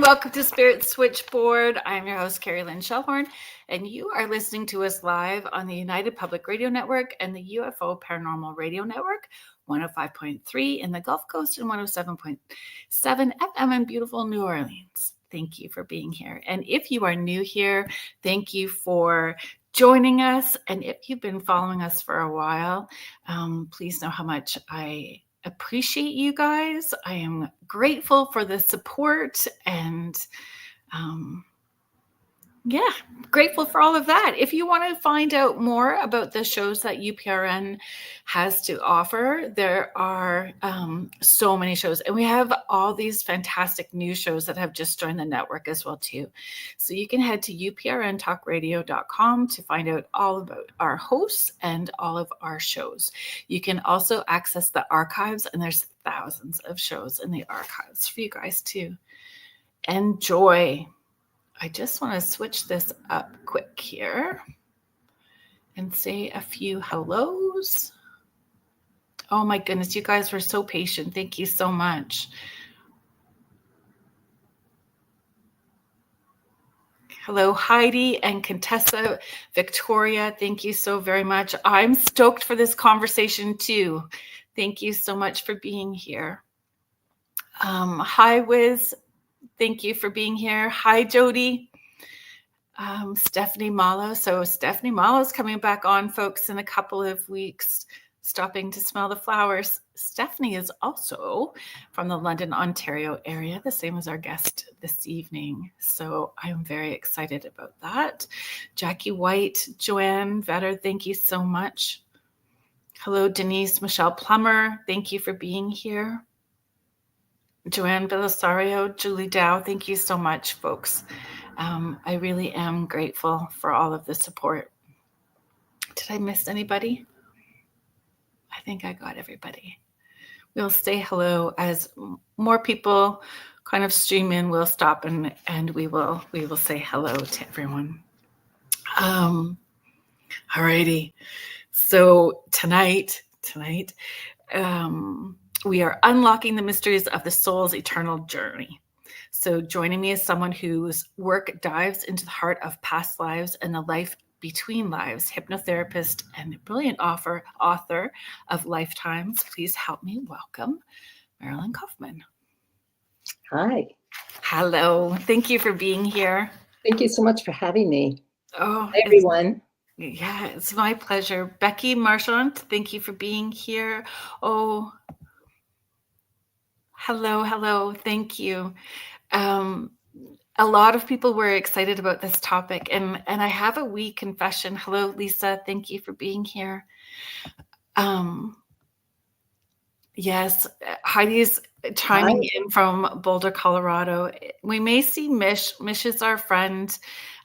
welcome to Spirit Switchboard. I'm your host, Carrie Lynn Shellhorn, and you are listening to us live on the United Public Radio Network and the UFO Paranormal Radio Network, 105.3 in the Gulf Coast and 107.7 FM in beautiful New Orleans. Thank you for being here. And if you are new here, thank you for joining us. And if you've been following us for a while, please know how much I appreciate you guys. I am grateful for the support and grateful for all of that. If you want to find out more about the shows that UPRN has to offer, there are so many shows, and we have all these fantastic new shows that have just joined the network as well too. So you can head to uprntalkradio.com to find out all about our hosts and all of our shows. You can also access the archives, and there's thousands of shows in the archives for you guys to enjoy. I just want to switch this up quick here and say a few hellos. Oh my goodness, you guys were so patient. Thank you so much. Hello, Heidi and Contessa, Victoria. Thank you so very much. I'm stoked for this conversation too. Thank you so much for being here. Hi, Wiz. Thank you for being here. Hi, Jody. Stephanie Malo. So Stephanie Malo is coming back on, folks, in a couple of weeks, stopping to smell the flowers. Stephanie is also from the London, Ontario area, the same as our guest this evening. So I'm very excited about that. Jackie White, Joanne Vetter, thank you so much. Hello, Denise Michelle Plummer. Thank you for being here. Joanne Belisario, Julie Dow, thank you so much, folks. I really am grateful for all of the support. Did I miss anybody? I think I got everybody. We'll say hello as more people kind of stream in. We'll stop and we will say hello to everyone. Alrighty. So tonight, we are unlocking the mysteries of the soul's eternal journey. So joining me is someone whose work dives into the heart of past lives and the life between lives, hypnotherapist and brilliant author of Lifetimes. Please help me welcome Marilyn Kaufman. Hi. Hello. Thank you for being here. Thank you so much for having me. Oh, hi, everyone. Yeah, it's my pleasure. Becky Marchant, thank you for being here. Oh, hello. Thank you. A lot of people were excited about this topic, and I have a wee confession. Hello, Lisa. Thank you for being here. Yes, Heidi's chiming in from Boulder, Colorado. We may see Mish. Mish is our friend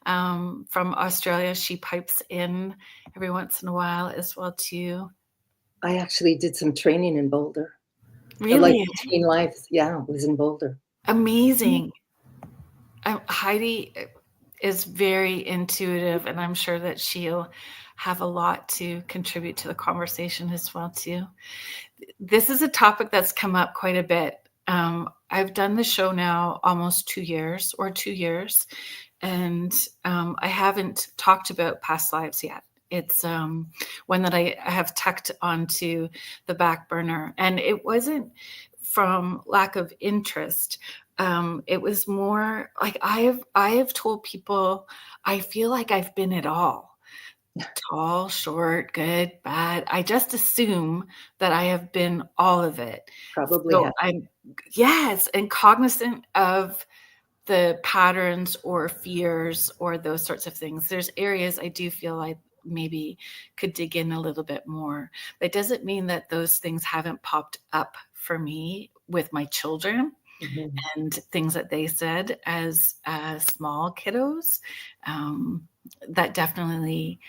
from Australia. She pipes in every once in a while as well too. I actually did some training in Boulder. Really? Like Between Lives. Yeah, it was in Boulder. Amazing. Heidi is very intuitive, and I'm sure that she'll have a lot to contribute to the conversation as well too. This is a topic that's come up quite a bit. I've done the show now almost 2 years, and I haven't talked about past lives yet. It's one that I have tucked onto the back burner, and it wasn't from lack of interest. It was more like I have told people I feel like I've been it all. Tall, short, good, bad. I just assume that I have been all of it. Probably. So and cognizant of the patterns or fears or those sorts of things. There's areas I do feel like maybe could dig in a little bit more. But it doesn't mean that those things haven't popped up for me with my children. Mm-hmm. And things that they said as small kiddos that definitely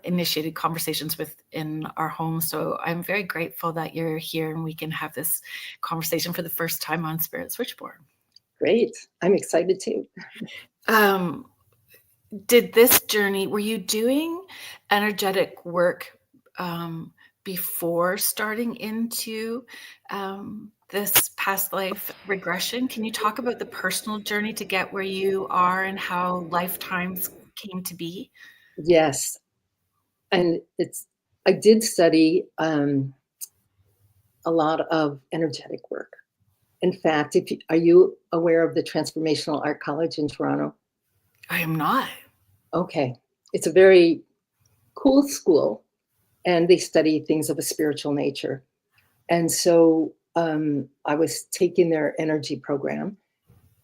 initiated conversations within our home. So I'm very grateful that you're here and we can have this conversation for the first time on Spirit Switchboard. Great. I'm excited too. Did this journey, were you doing energetic work before starting into this past life regression. Can you talk about the personal journey to get where you are and how lifetimes came to be? Yes. And I did study a lot of energetic work. In fact, are you aware of the Transformational Art College in Toronto? I am not. Okay. It's a very cool school, and they study things of a spiritual nature. And so I was taking their energy program,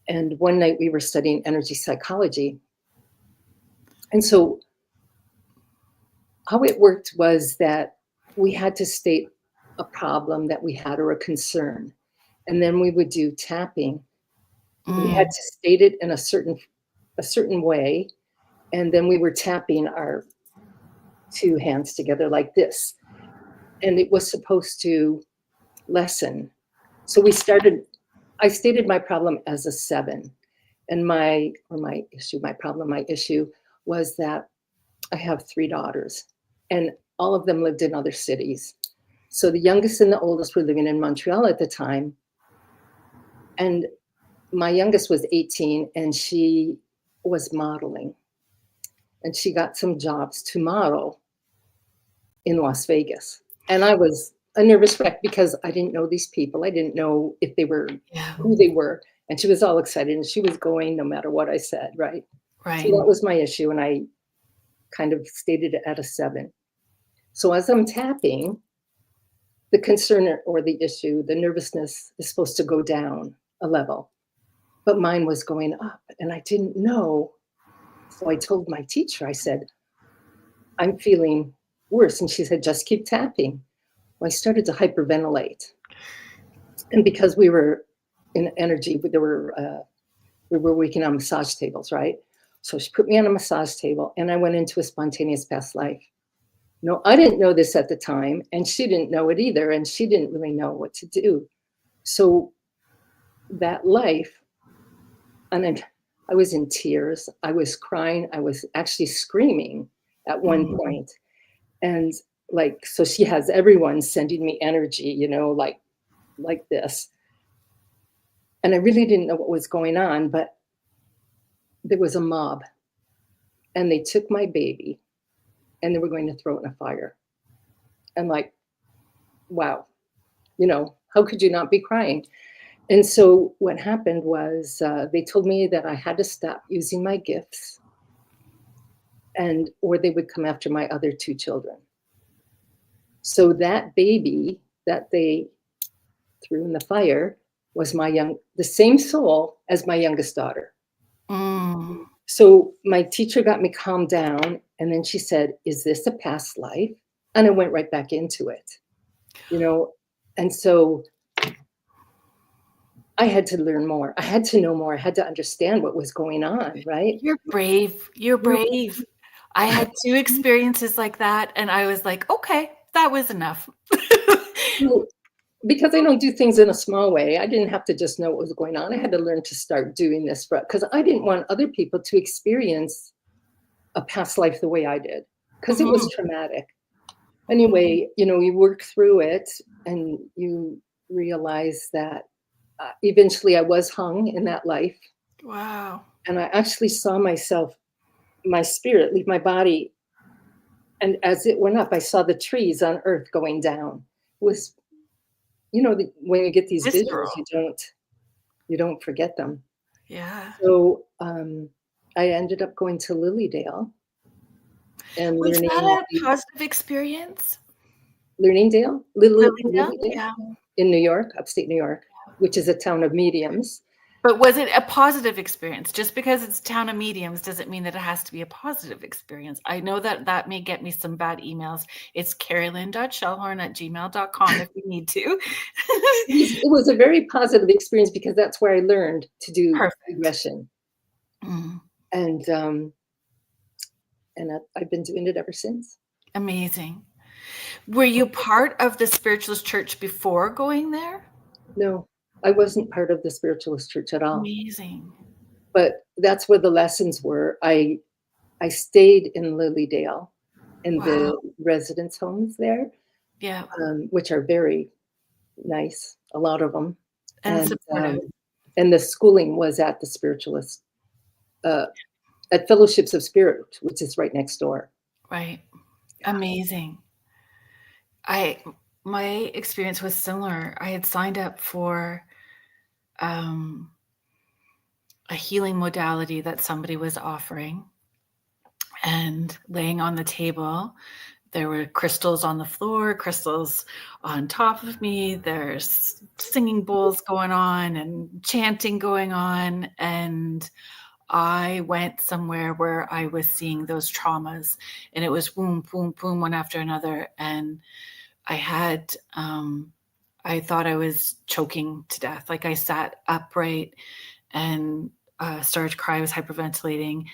and one night we were studying energy psychology. And so how it worked was that we had to state a problem that we had or a concern, and then we would do tapping. We had to state it in a certain way, and then we were tapping our two hands together like this, and it was supposed to lessen. So I stated my problem as a 7, and my issue was that I have 3 daughters, and all of them lived in other cities. So the youngest and the oldest were living in Montreal at the time, and my youngest was 18, and she was modeling, and she got some jobs to model in Las Vegas. And I was a nervous wreck because I didn't know these people. I didn't know if they were who they were. And she was all excited, and she was going no matter what I said, right? Right. So that was my issue, and I kind of stated it at a 7. So as I'm tapping, the concern or the issue, the nervousness is supposed to go down a level, but mine was going up, and I didn't know. So I told my teacher, I said, I'm feeling worse. And she said, just keep tapping. Well, I started to hyperventilate. And because we were in energy, we were working on massage tables, right? So she put me on a massage table, and I went into a spontaneous past life. No, I didn't know this at the time, and she didn't know it either, and she didn't really know what to do. So that life, and I was in tears. I was crying. I was actually screaming at one point. And so she has everyone sending me energy, like this. And I really didn't know what was going on, but there was a mob, and they took my baby, and they were going to throw it in a fire. And wow, how could you not be crying? And so what happened was they told me that I had to stop using my gifts, or they would come after my other 2 children. So that baby that they threw in the fire was the same soul as my youngest daughter. So my teacher got me calmed down, and then she said, is this a past life? And I went right back into it, and so I had to learn more. I had to know more. I had to understand what was going on, right? You're brave. You're brave. I had 2 experiences like that, and I was like, okay, that was enough. Because I don't do things in a small way, I didn't have to just know what was going on. I had to learn to start doing this because I didn't want other people to experience a past life the way I did, because it was traumatic. Anyway, you work through it, and you realize that eventually I was hung in that life. Wow. And I actually saw my spirit leave my body. And as it went up, I saw the trees on earth going down. It was, when you get these Visceral. visions, you don't forget them. Yeah. So I ended up going to Lilydale and Was learning. that a positive experience? Lilydale? Lilydale? Yeah. In New York, upstate New York, which is a town of mediums. But was it a positive experience? Just because it's a town of mediums doesn't mean that it has to be a positive experience. I know that may get me some bad emails. It's carolyn.shellhorn@gmail.com if you need to. It was a very positive experience because that's where I learned to do regression. And I've been doing it ever since. Amazing. Were you part of the spiritualist church before going there? No, I wasn't part of the spiritualist church at all. Amazing. But that's where the lessons were. I stayed in Lilydale in the residence homes there, Yeah. which are very nice. a lot of them. And supportive. And the schooling was at the spiritualist, at Fellowships of Spirit, which is right next door. Right. Yeah. Amazing. My experience was similar. I had signed up for a healing modality that somebody was offering, and laying on the table, there were crystals on the floor, crystals on top of me. There's singing bowls going on and chanting going on. And I went somewhere where I was seeing those traumas, and it was boom, boom, boom, one after another. And I had, I thought I was choking to death. Like, I sat upright and started to cry. I was hyperventilating.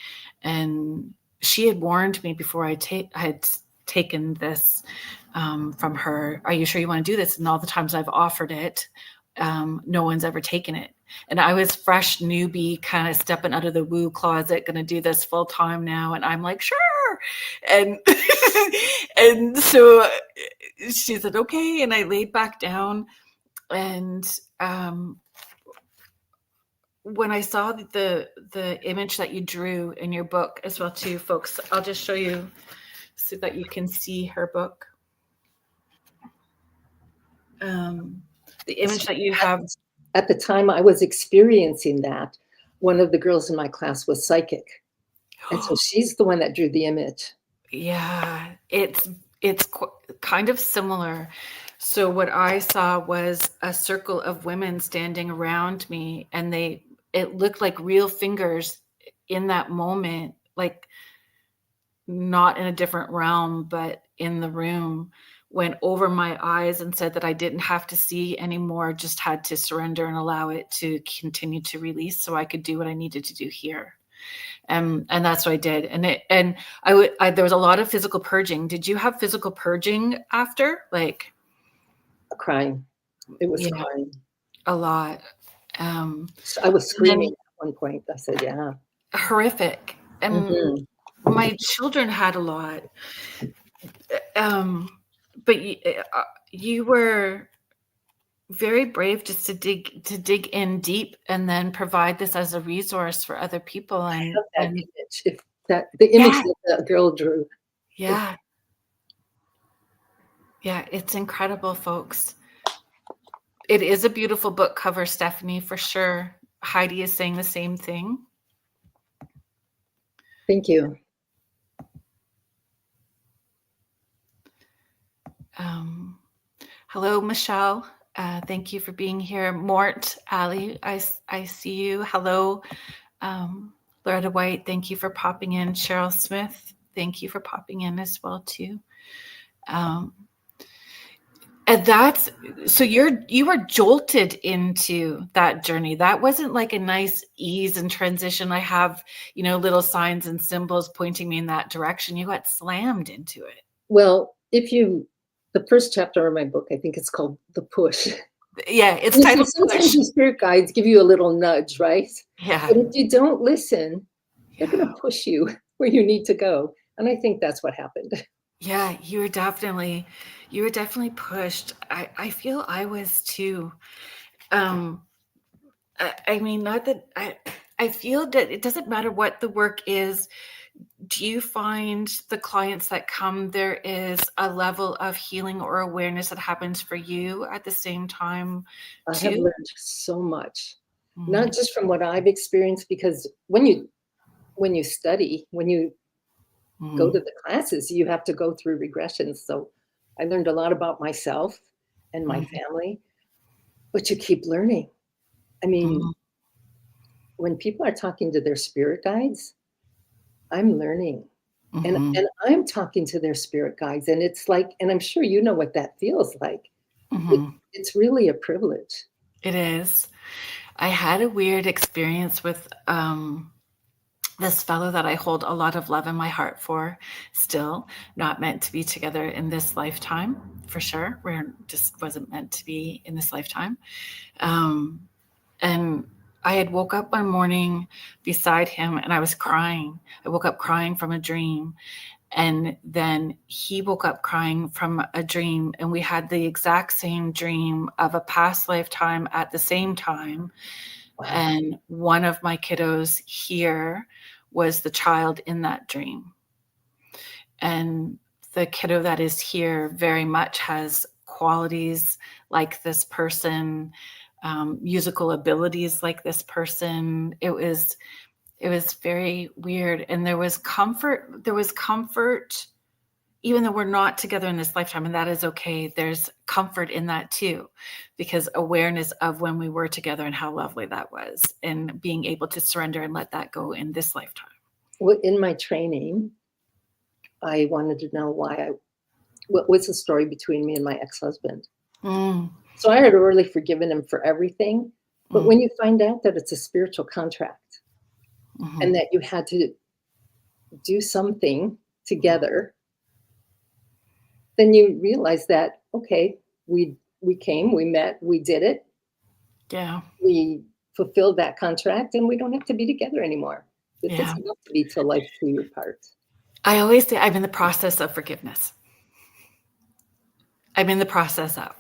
And she had warned me before I had taken this from her. Are you sure you want to do this? And all the times I've offered it, no one's ever taken it. And I was fresh newbie, kind of stepping out of the woo closet, going to do this full time now. And I'm like, sure. And and so she said, okay. And I laid back down. And when I saw the image that you drew in your book as well too, folks, I'll just show you so that you can see her book. The image that you have. At the time I was experiencing that, one of the girls in my class was psychic. And so she's the one that drew the image. Yeah, it's kind of similar. So what I saw was a circle of women standing around me, and it looked like real fingers in that moment, like not in a different realm, but in the room, went over my eyes and said that I didn't have to see anymore, just had to surrender and allow it to continue to release so I could do what I needed to do here. And that's what I did. And there was a lot of physical purging. Did you have physical purging after? Like crying. It was crying. A lot. So I was screaming at one point. I said, yeah. Horrific. And my children had a lot. But you were very brave just to dig in deep and then provide this as a resource for other people. And I have that image, the image that the girl drew. Yeah. Yeah, it's incredible, folks. It is a beautiful book cover, Stephanie, for sure. Heidi is saying the same thing. Thank you. Hello, Michelle. Thank you for being here. Mort, Ali, I see you. Hello, Loretta White. Thank you for popping in. Cheryl Smith, thank you for popping in as well too. And that's so you were jolted into that journey. That wasn't like a nice ease and transition. I have, little signs and symbols pointing me in that direction. You got slammed into it. Well, the first chapter of my book, I think it's called The Push. Yeah, it's titled Sometimes your spirit guides give you a little nudge, right? Yeah. But if you don't listen, they're going to push you where you need to go. And I think that's what happened. Yeah, you were definitely pushed. I feel I was too. I mean, not that I feel that it doesn't matter what the work is. Do you find the clients that come, there is a level of healing or awareness that happens for you at the same time too? I have learned so much, not just from what I've experienced, because when you study, when you go to the classes, you have to go through regressions. So I learned a lot about myself and my family, but you keep learning. I mean, when people are talking to their spirit guides, I'm learning. And I'm talking to their spirit guides. And it's like, and I'm sure you know what that feels like. It's really a privilege. It is. I had a weird experience with this fellow that I hold a lot of love in my heart for, still not meant to be together in this lifetime, for sure. We're just wasn't meant to be in this lifetime. And I had woke up one morning beside him and I was crying. I woke up crying from a dream. And then he woke up crying from a dream, and we had the exact same dream of a past lifetime at the same time. Wow. And one of my kiddos here was the child in that dream. And the kiddo that is here very much has qualities like this person, musical abilities like this person. It was very weird. And there was comfort, even though we're not together in this lifetime, and that is okay. There's comfort in that too, because awareness of when we were together and how lovely that was, and being able to surrender and let that go in this lifetime. Well, in my training, I wanted to know what was the story between me and my ex-husband. So I had already forgiven him for everything. But when you find out that it's a spiritual contract, and that you had to do something together, then you realize that, okay, we came, we met, we did it. Yeah. We fulfilled that contract, and we don't have to be together anymore. It doesn't have to be till life do you part. I always say I'm in the process of forgiveness. I'm in the process of.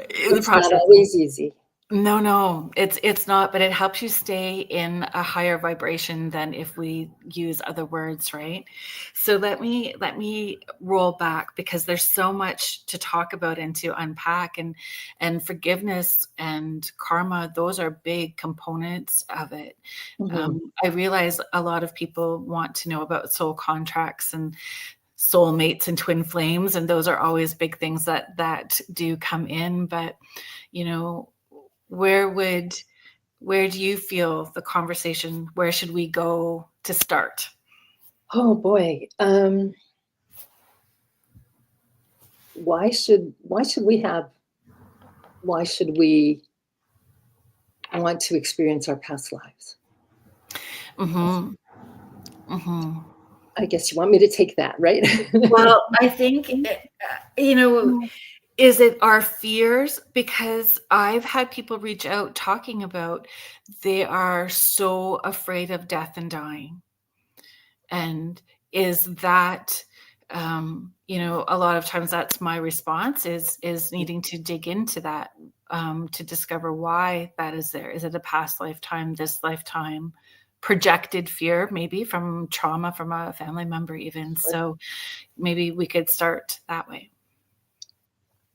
It's not always easy. No, it's not, but it helps you stay in a higher vibration than if we use other words, right? So let me roll back, because there's so much to talk about and to unpack, and forgiveness and karma, those are big components of it. I realize a lot of people want to know about soul contracts and soulmates and twin flames, and those are always big things that do come in. But where do you feel the conversation? Where should we go to start? Oh boy. Why should we want to experience our past lives? I guess you want me to take that, right? Well, I think, is it our fears? Because I've had people reach out talking about they are so afraid of death and dying. And is that, a lot of times that's my response is needing to dig into that, to discover why that is there. Is it a past lifetime, this lifetime, projected fear, maybe from trauma from a family member even? So maybe we could start that way.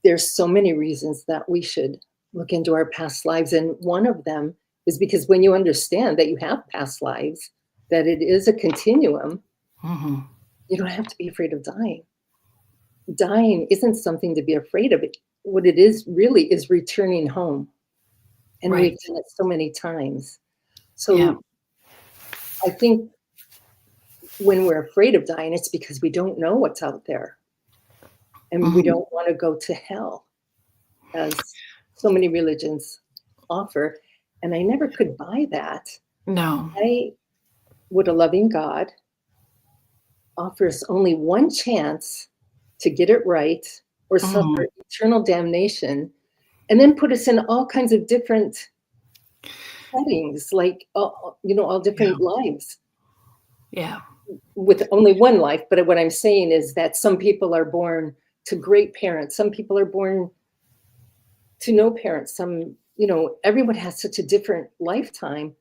There's so many reasons that we should look into our past lives. And one of them is because when you understand that you have past lives, that it is a continuum, you don't have to be afraid of dying. Dying isn't something to be afraid of. What it is really is returning home. And we've done it so many times. So I think when we're afraid of dying, it's because we don't know what's out there. And we don't want to go to hell, as so many religions offer. And I never could buy that. No. Would a loving God offers only one chance to get it right or suffer eternal damnation, and then put us in all kinds of different settings, like, all different lives. Yeah. With only one life. But what I'm saying is that some people are born to great parents. Some people are born to no parents. Some, everyone has such a different lifetime,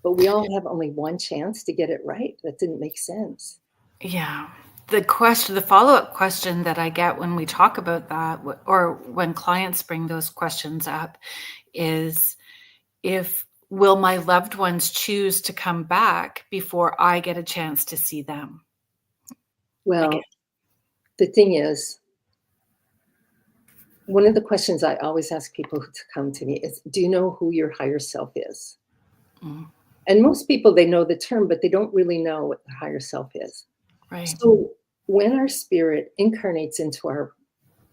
but we all have only one chance to get it right. That didn't make sense. Yeah. The follow-up question that I get when we talk about that, or when clients bring those questions up, is will my loved ones choose to come back before I get a chance to see them? Well, the thing is, one of the questions I always ask people to come to me is, do you know who your higher self is? And most people, they know the term, but they don't really know what the higher self is. Right. So when our spirit incarnates into our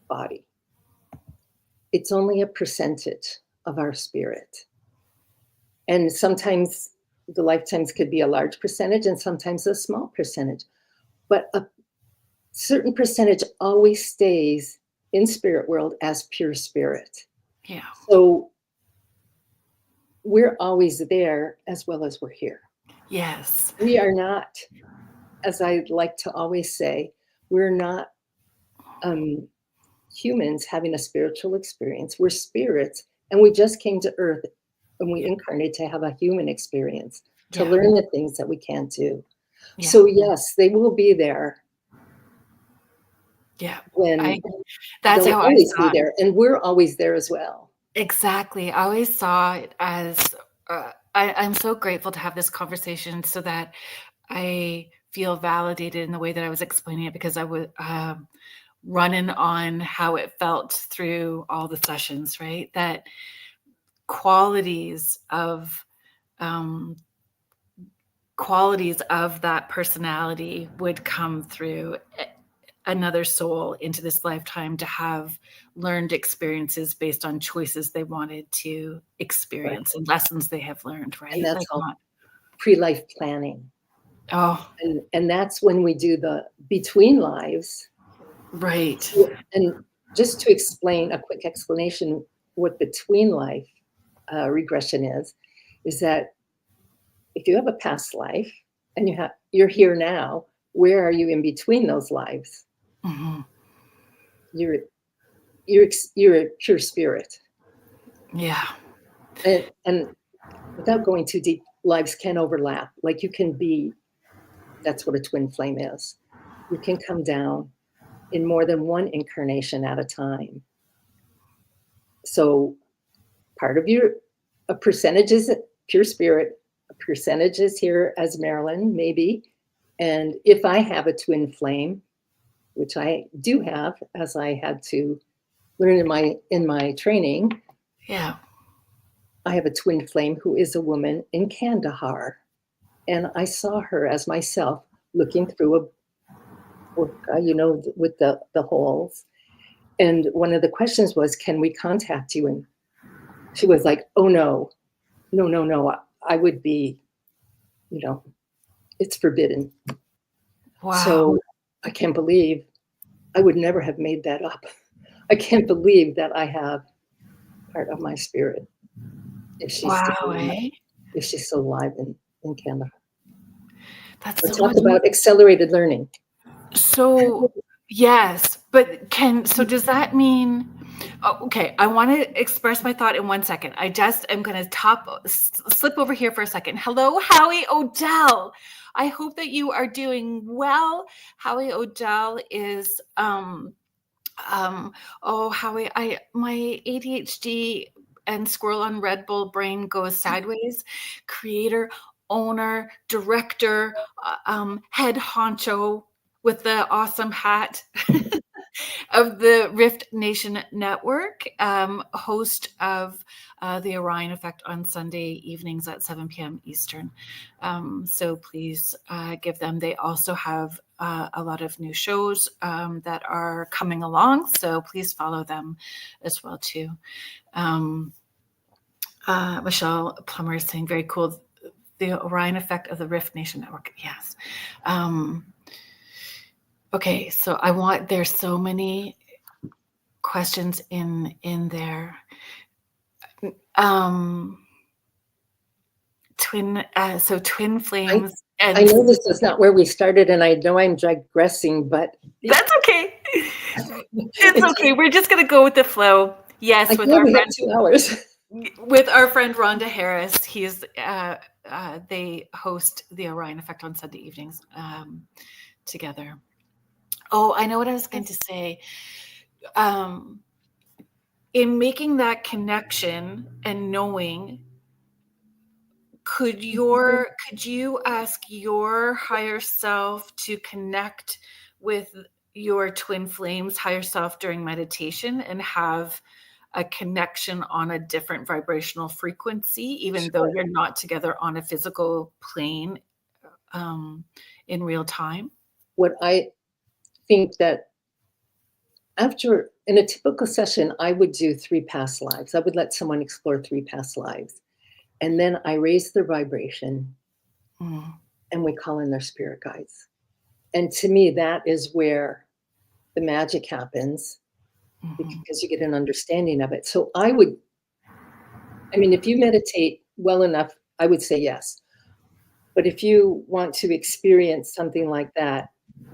body, it's only a percentage of our spirit. And sometimes the lifetimes could be a large percentage and sometimes a small percentage. But a certain percentage always stays in spirit world as pure spirit. Yeah. So we're always there as well as we're here. Yes. We are not as I like to always say, we're not humans having a spiritual experience. We're spirits, and we just came to Earth and we incarnate to have a human experience, to learn the things that we can't do. Yeah. So yes, they will be there. Yeah. When that's they'll how I always saw be there, and we're always there as well. Exactly. I always saw it as I'm so grateful to have this conversation so that I feel validated in the way that I was explaining it, because I was running on how it felt through all the sessions, right? That qualities of that personality would come through another soul into this lifetime to have learned experiences based on choices they wanted to experience, and lessons they have learned, right? And that's Like all pre-life planning. Oh, and that's when we do the between lives. right. And just to explain, a quick explanation, what between life regression is that if you have a past life and you're here now, where are you in between those lives? Mm-hmm. You're a pure spirit. Yeah. And without going too deep, lives can overlap. Like you can be, that's what a twin flame is. You can come down in more than one incarnation at a time. So part of a percentage is pure spirit, a percentage is here as Marilyn, maybe. And if I have a twin flame, which I do have, as I had to learn in my training. Yeah. I have a twin flame who is a woman in Kandahar. And I saw her as myself looking through a book, with the holes. And one of the questions was, can we contact you? And she was like, oh, no. I would be, it's forbidden. Wow. So I can't believe, I would never have made that up. I can't believe that I have part of my spirit. If she's still alive in Canada. That's Let's so talk about accelerated learning. So yes, but does that mean, okay, I want to express my thought in 1 second. I just am going to slip over here for a second. Hello, Howie Odell. I hope that you are doing well. Howie Odell is, Howie, my ADHD and squirrel on Red Bull brain goes sideways. Creator, owner, director, head honcho with the awesome hat of the Rift Nation Network, host of the Orion Effect on Sunday evenings at 7 p.m. Eastern. So please give them. They also have a lot of new shows that are coming along. So please follow them as well too. Michelle Plummer is saying, very cool. The Orion Effect of the Rift Nation Network. Yes. Okay, so there's so many questions in there. Twin flames. I know this is not where we started, and I know I'm digressing, but that's okay. It's okay. We're just gonna go with the flow. Yes, with our friend 2 hours. With our friend Rhonda Harris. He's they host the Orion Effect on Sunday evenings together. Oh, I know what I was going to say. In making that connection and knowing, could you ask your higher self to connect with your twin flames higher self during meditation and have a connection on a different vibrational frequency, even though you're not together on a physical plane in real time? What I think that after, in a typical session, I would do 3 past lives. I would let someone explore 3 past lives. And then I raise their vibration and we call in their spirit guides. And to me, that is where the magic happens, because you get an understanding of it. So if you meditate well enough, I would say yes. But if you want to experience something like that,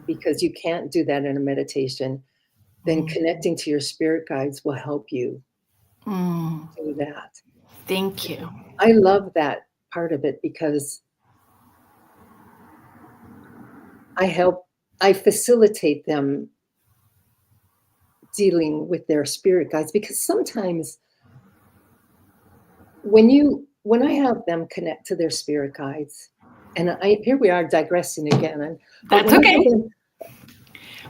because you can't do that in a meditation, then connecting to your spirit guides will help you do that. Thank you. I love that part of it because I facilitate them dealing with their spirit guides, because sometimes when I have them connect to their spirit guides, and here we are digressing again. That's okay.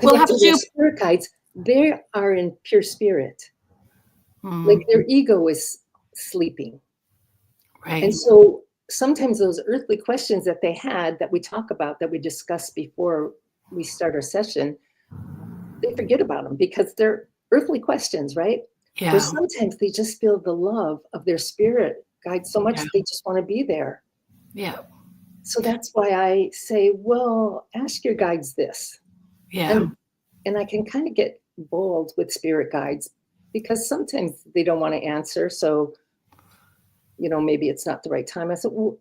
We'll have to their spirit guides, they are in pure spirit. Like their ego is sleeping. Right. And so sometimes those earthly questions that they had, that we talk about, that we discussed before we start our session, they forget about them because they're earthly questions, right? Yeah. Or sometimes they just feel the love of their spirit guide so much that they just want to be there. Yeah. So that's why I say, well, ask your guides this. Yeah. And I can kind of get bold with spirit guides because sometimes they don't want to answer. So, maybe it's not the right time. I said, well,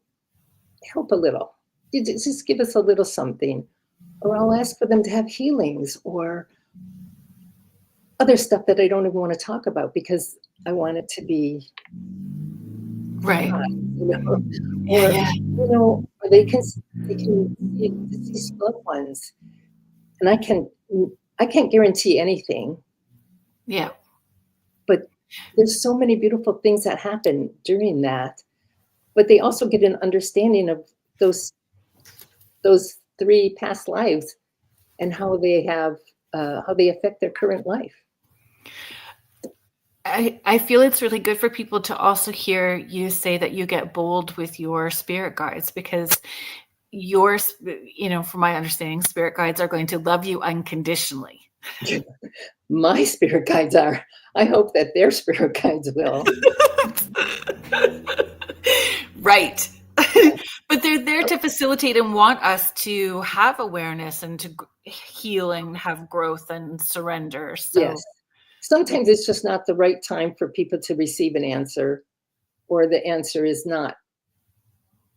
help a little. You just give us a little something. Or I'll ask for them to have healings or other stuff that I don't even want to talk about because I want it to be right. Or they can see deceased loved ones, and I can't guarantee anything. Yeah. But there's so many beautiful things that happen during that. But they also get an understanding of those 3 past lives and how they affect their current life. I feel it's really good for people to also hear you say that you get bold with your spirit guides, because from my understanding, spirit guides are going to love you unconditionally. My spirit guides are. I hope that their spirit guides will. Right. But they're there to facilitate and want us to have awareness and to heal and have growth and surrender. So yes. Sometimes it's just not the right time for people to receive an answer, or the answer is not.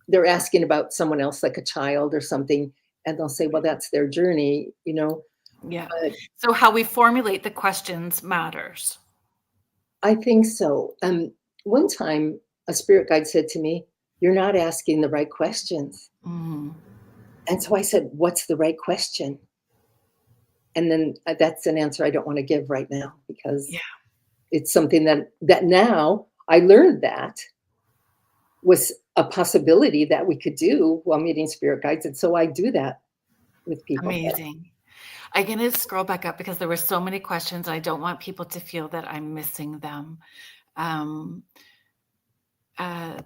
They're asking about someone else, like a child or something, and they'll say, well, that's their journey, Yeah. So how we formulate the questions matters. I think so. One time a spirit guide said to me, you're not asking the right questions. And so I said, what's the right question? And then that's an answer I don't want to give right now, because it's something that now I learned that was a possibility that we could do while meeting spirit guides. And so I do that with people. Amazing. I'm going to scroll back up because there were so many questions. I don't want people to feel that I'm missing them.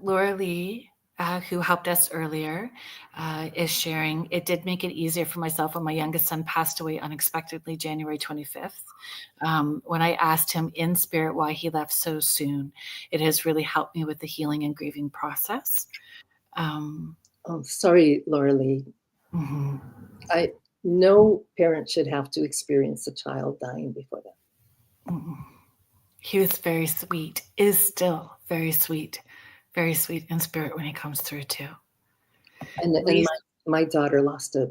Laura Lee, who helped us earlier, is sharing, it did make it easier for myself when my youngest son passed away unexpectedly January 25th. When I asked him in spirit why he left so soon, it has really helped me with the healing and grieving process. Oh, sorry, Laura Lee. No parent should have to experience a child dying before that. He was very sweet, is still very sweet in spirit when he comes through too. And my daughter lost a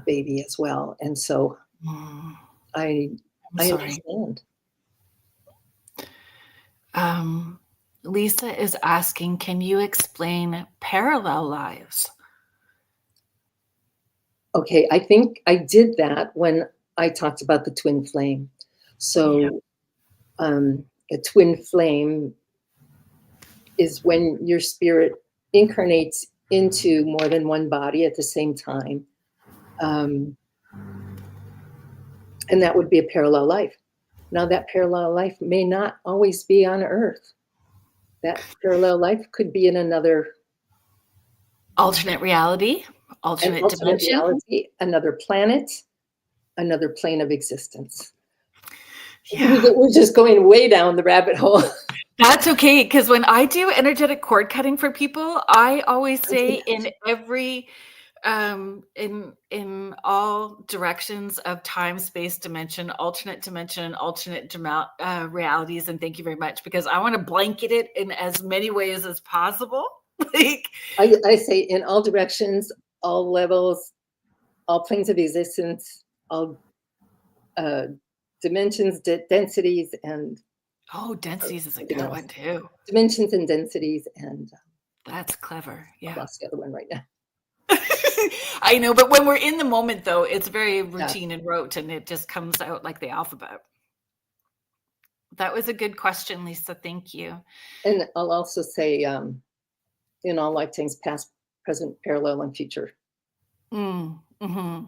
baby as well. And so I understand. Lisa is asking, can you explain parallel lives? Okay, I think I did that when I talked about the twin flame. So a twin flame is when your spirit incarnates into more than one body at the same time. And that would be a parallel life. Now, that parallel life may not always be on Earth. That parallel life could be in another alternate reality, alternate dimension, reality, another planet, another plane of existence. Yeah. We're just going way down the rabbit hole. That's okay, because when I do energetic cord cutting for people, I always say in every in all directions of time, space, dimension, alternate realities, and thank you very much, because I want to blanket it in as many ways as possible. Like, I say in all directions, all levels, all planes of existence, all dimensions, densities, and oh, densities is a something good else. one too. Dimensions and densities, and That's clever. I've Yeah. lost the other one right now. I know, but when we're in the moment, though, it's very Yeah. routine and rote, and it just comes out like the alphabet. That was a good question, Lisa. Thank you. And I'll also say, in all lifetimes, past, present, parallel, and future. Mm-hmm.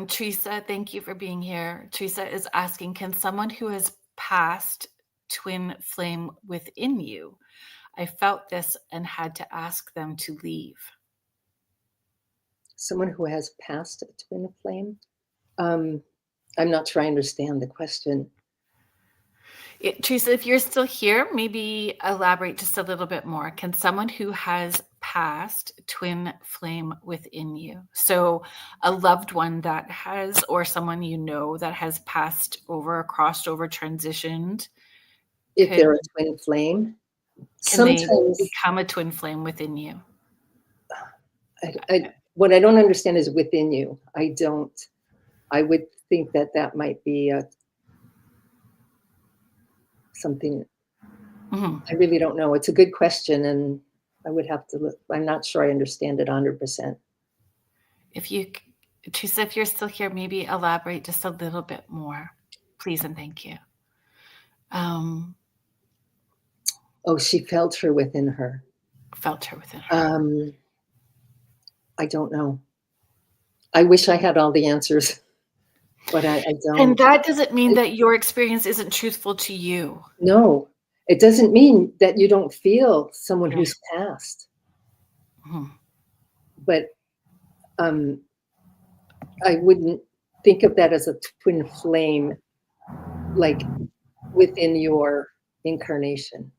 Teresa, thank you for being here. Teresa is asking, can someone who has passed twin flame within you? I felt this and had to ask them to leave. Someone who has passed a twin flame? I'm not sure I understand the question. Teresa, if you're still here, maybe elaborate just a little bit more. Can someone who has passed twin flame within you? So a loved one that has, or someone you know that has passed over, crossed over, transitioned, If can, they're a twin flame, can they sometimes become a twin flame within you? what I don't understand is within you. I would think that might be something. Mm-hmm. I really don't know. It's a good question, and I would have to look. I'm not sure I understand it 100%. Teresa, if you're still here, maybe elaborate just a little bit more, please and thank you. Oh, she felt her within her. Felt her within her. I don't know. I wish I had all the answers, but I don't. And that doesn't mean that your experience isn't truthful to you. No, it doesn't mean that you don't feel someone who's passed. Mm-hmm. But I wouldn't think of that as a twin flame, like within your incarnation.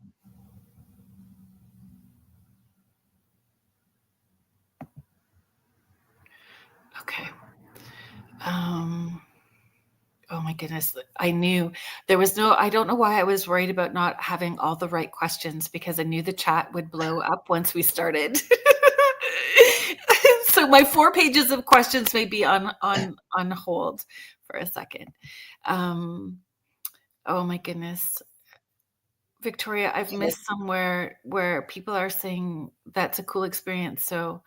Okay. Oh my goodness. I knew there was I don't know why I was worried about not having all the right questions, because I knew the chat would blow up once we started. So my 4 pages of questions may be on hold for a second. Oh my goodness. Victoria, I've missed somewhere where people are saying that's a cool experience. So,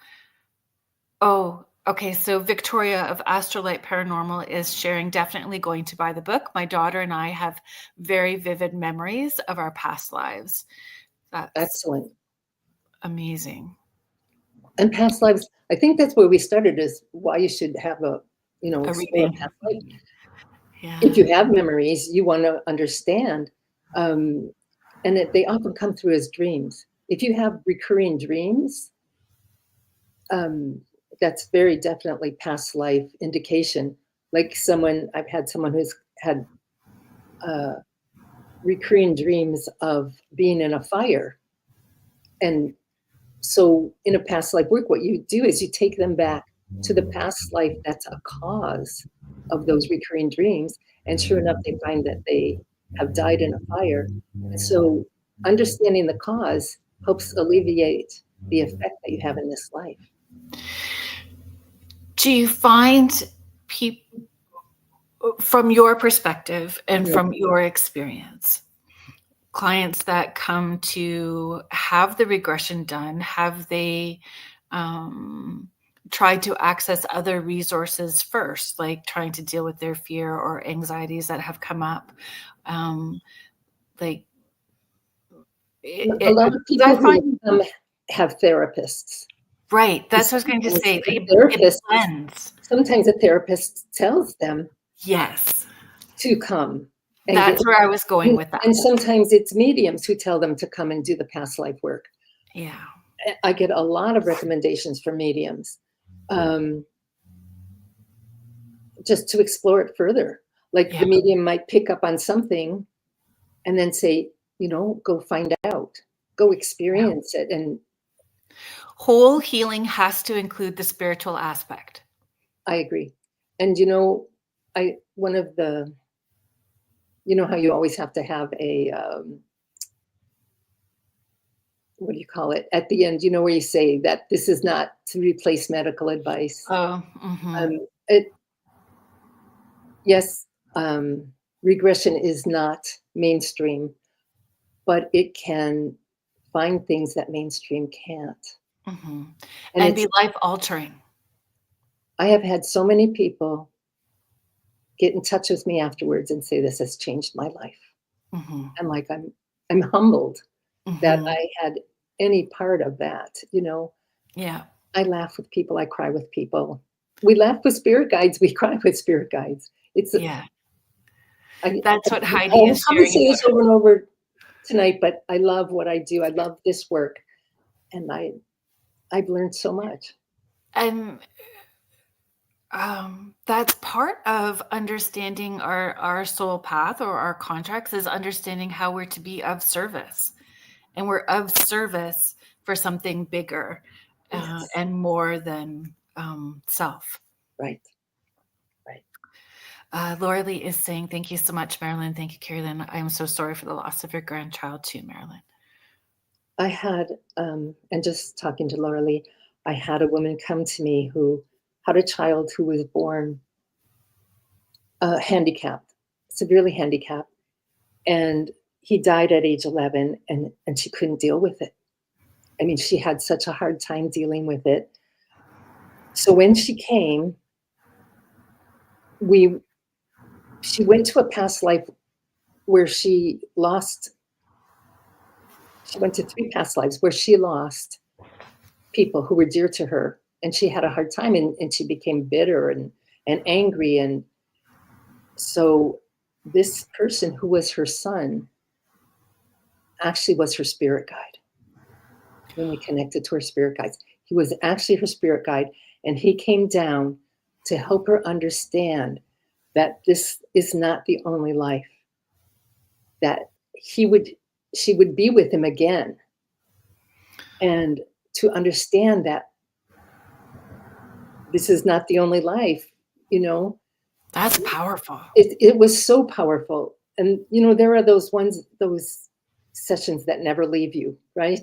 okay. So Victoria of Astrolight Paranormal is sharing, definitely going to buy the book. My daughter and I have very vivid memories of our past lives. That's excellent. Amazing. And past lives, I think that's where we started, is why you should have a explore past life. Yeah. If you have memories, you want to understand. And they often come through as dreams. If you have recurring dreams, that's very definitely past life indication. Like I've had someone who's had recurring dreams of being in a fire. And so in a past life work, what you do is you take them back to the past life that's a cause of those recurring dreams. And sure enough, they find that they have died in a fire. And so understanding the cause helps alleviate the effect that you have in this life. Do you find people, from your perspective and from your experience, clients that come to have the regression done, have they tried to access other resources first, like trying to deal with their fear or anxieties that have come up? A lot of people who have therapists. Right. That's what I was going to say. Sometimes a therapist tells them yes to come. That's where I was going with that. And sometimes it's mediums who tell them to come and do the past life work. Yeah. I get a lot of recommendations from mediums, just to explore it further. Like the medium might pick up on something and then say, go find out, go experience it. And whole healing has to include the spiritual aspect. I agree. And one of the, how you always have to have what do you call it? At the end, where you say that this is not to replace medical advice. Oh, Yes, regression is not mainstream, but it can find things that mainstream can't. And be life altering. I have had so many people get in touch with me afterwards and say, this has changed my life. I'm like, I'm humbled that I had any part of that, Yeah. I laugh with people, I cry with people. We laugh with spirit guides, we cry with spirit guides. That's what Heidi I'll is probably sharing. say this over and over tonight, but I love what I do. I love this work. And I've learned so much. And that's part of understanding our soul path or our contracts, is understanding how we're to be of service. And we're of service for something bigger and more than self. Right. Laura Lee is saying, thank you so much, Marilyn. Thank you, Carolyn. I am so sorry for the loss of your grandchild too, Marilyn. I had, and just talking to Laura Lee, I had a woman come to me who had a child who was born handicapped, severely handicapped. And he died at age 11, and she couldn't deal with it. I mean, she had such a hard time dealing with it. So when she came, she went to a past life where she went to 3 past lives where she lost people who were dear to her, and she had a hard time, and she became bitter and angry. And so this person who was her son actually was her spirit guide. When we connected to her spirit guides, he was actually her spirit guide, and he came down to help her understand that this is not the only life, that she would be with him again, and to understand that this is not the only life. That's powerful. It was so powerful. And there are those sessions that never leave you, right?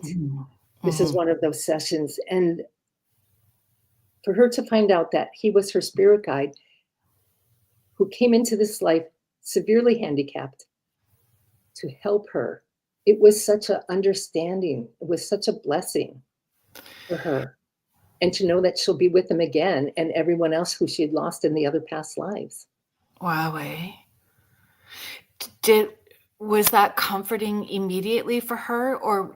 This is one of those sessions. And for her to find out that he was her spirit guide who came into this life severely handicapped to help her, it was such an understanding. It was such a blessing for her. And to know that she'll be with him again, and everyone else who she had lost in the other past lives. Wow. Was that comforting immediately for her, or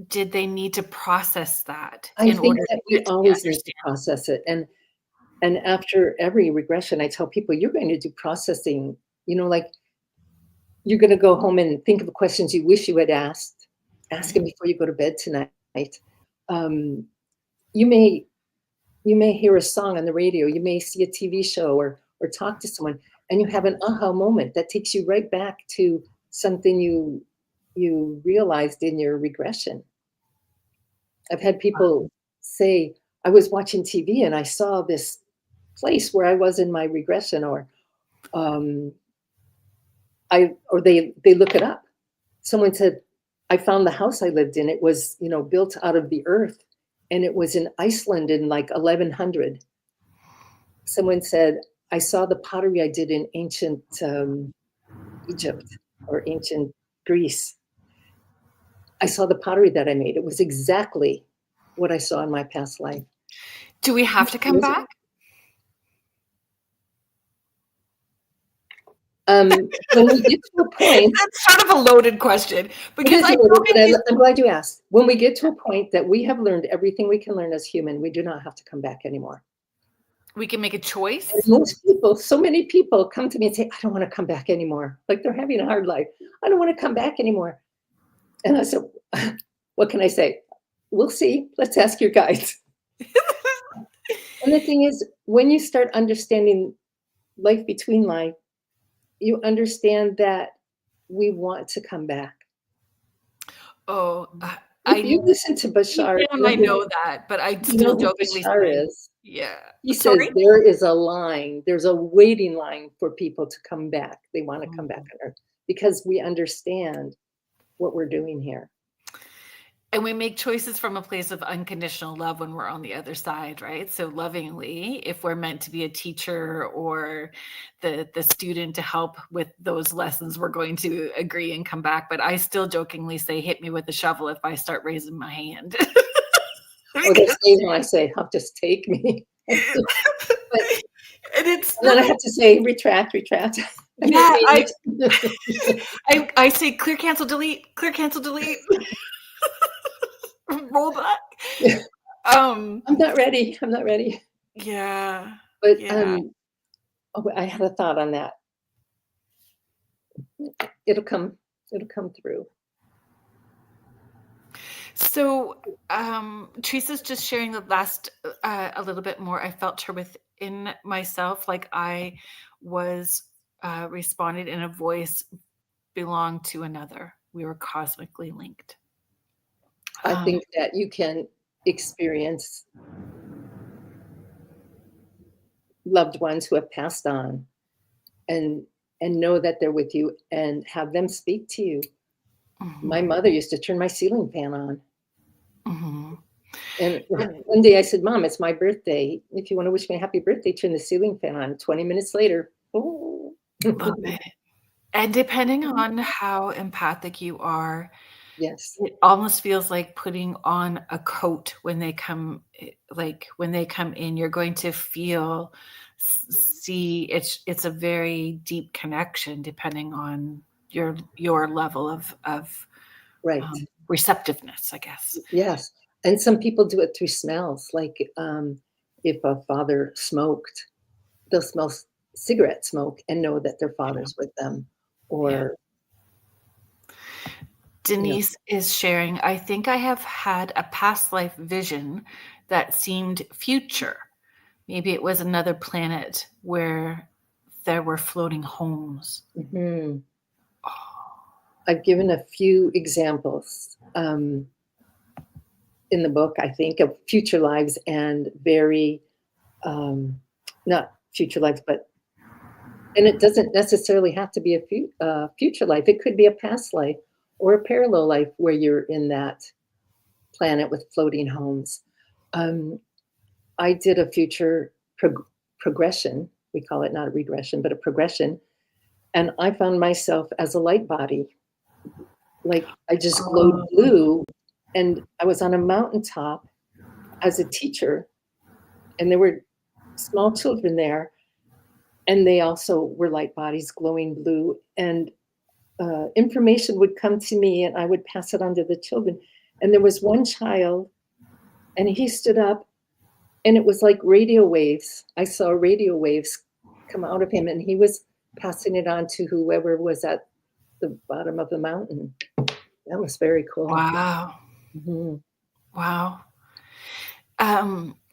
did they need to process that? I think that we always need to process it. And after every regression, I tell people, you're going to do processing, like you're going to go home and think of questions you wish you had asked. Ask them before you go to bed tonight. You may hear a song on the radio, you may see a TV show or talk to someone, and you have an aha moment that takes you right back to something you realized in your regression. I've had people say, I was watching TV and I saw this place where I was in my regression, or they look it up. Someone said, I found the house I lived in. It was, built out of the earth, and it was in Iceland in like 1100. Someone said, I saw the pottery I did in ancient Egypt or ancient Greece. I saw the pottery that I made. It was exactly what I saw in my past life. Do we have to come back? When we get to a point, that's sort of a loaded question, because I'm glad you asked. When we get to a point that we have learned everything we can learn as human, we do not have to come back anymore. We can make a choice. And so many people come to me and say, I don't want to come back anymore. Like they're having a hard life. I don't want to come back anymore. And I said, what can I say? We'll see. Let's ask your guides. And the thing is, when you start understanding life between life, you understand that we want to come back. Oh, if you listen to Bashar, I know that, but I still jokingly say, yeah. He says there is a line, there's a waiting line for people to come back. They want to come back on Earth because we understand what we're doing here. And we make choices from a place of unconditional love when we're on the other side, right? So lovingly, if we're meant to be a teacher or the student to help with those lessons, we're going to agree and come back. But I still jokingly say, hit me with a shovel if I start raising my hand. Or they say when I say, "I'll just take me." But, and it's then I have to say, retract. Yeah, I say clear, cancel, delete, roll back. Yeah. I'm not ready. Yeah. But Yeah. I had a thought on that. It'll come through. So Teresa's just sharing the last a little bit more. I felt her within myself, like I was responded in a voice belonged to another. We were cosmically linked. I think that you can experience loved ones who have passed on and know that they're with you and have them speak to you. Mm-hmm. My mother used to turn my ceiling fan on. Mm-hmm. And one day I said, "Mom, it's my birthday. If you want to wish me a happy birthday, turn the ceiling fan on." 20 minutes later, oh. Love it. And depending on how empathic you are, Yes, it almost feels like putting on a coat when they come, in. You're going to see it's a very deep connection depending on your level of right. receptiveness, I guess. Yes. And some people do it through smells. Like if a father smoked, they'll smell cigarette smoke and know that their father's with them. Or Denise is sharing, I think I have had a past life vision that seemed future. Maybe it was another planet where there were floating homes. Mm-hmm. I've given a few examples in the book, I think, of future lives and very, not future lives, and it doesn't necessarily have to be a future life. It could be a past life or a parallel life where you're in that planet with floating homes. I did a future progression. We call it not a regression, but a progression. And I found myself as a light body. Like I just glowed blue. And I was on a mountaintop as a teacher. And there were small children there. And they also were light bodies glowing blue. And information would come to me and I would pass it on to the children. And there was one child and he stood up and it was like radio waves. I saw radio waves come out of him and he was passing it on to whoever was at the bottom of the mountain. That was very cool. Wow. Mm-hmm. Wow.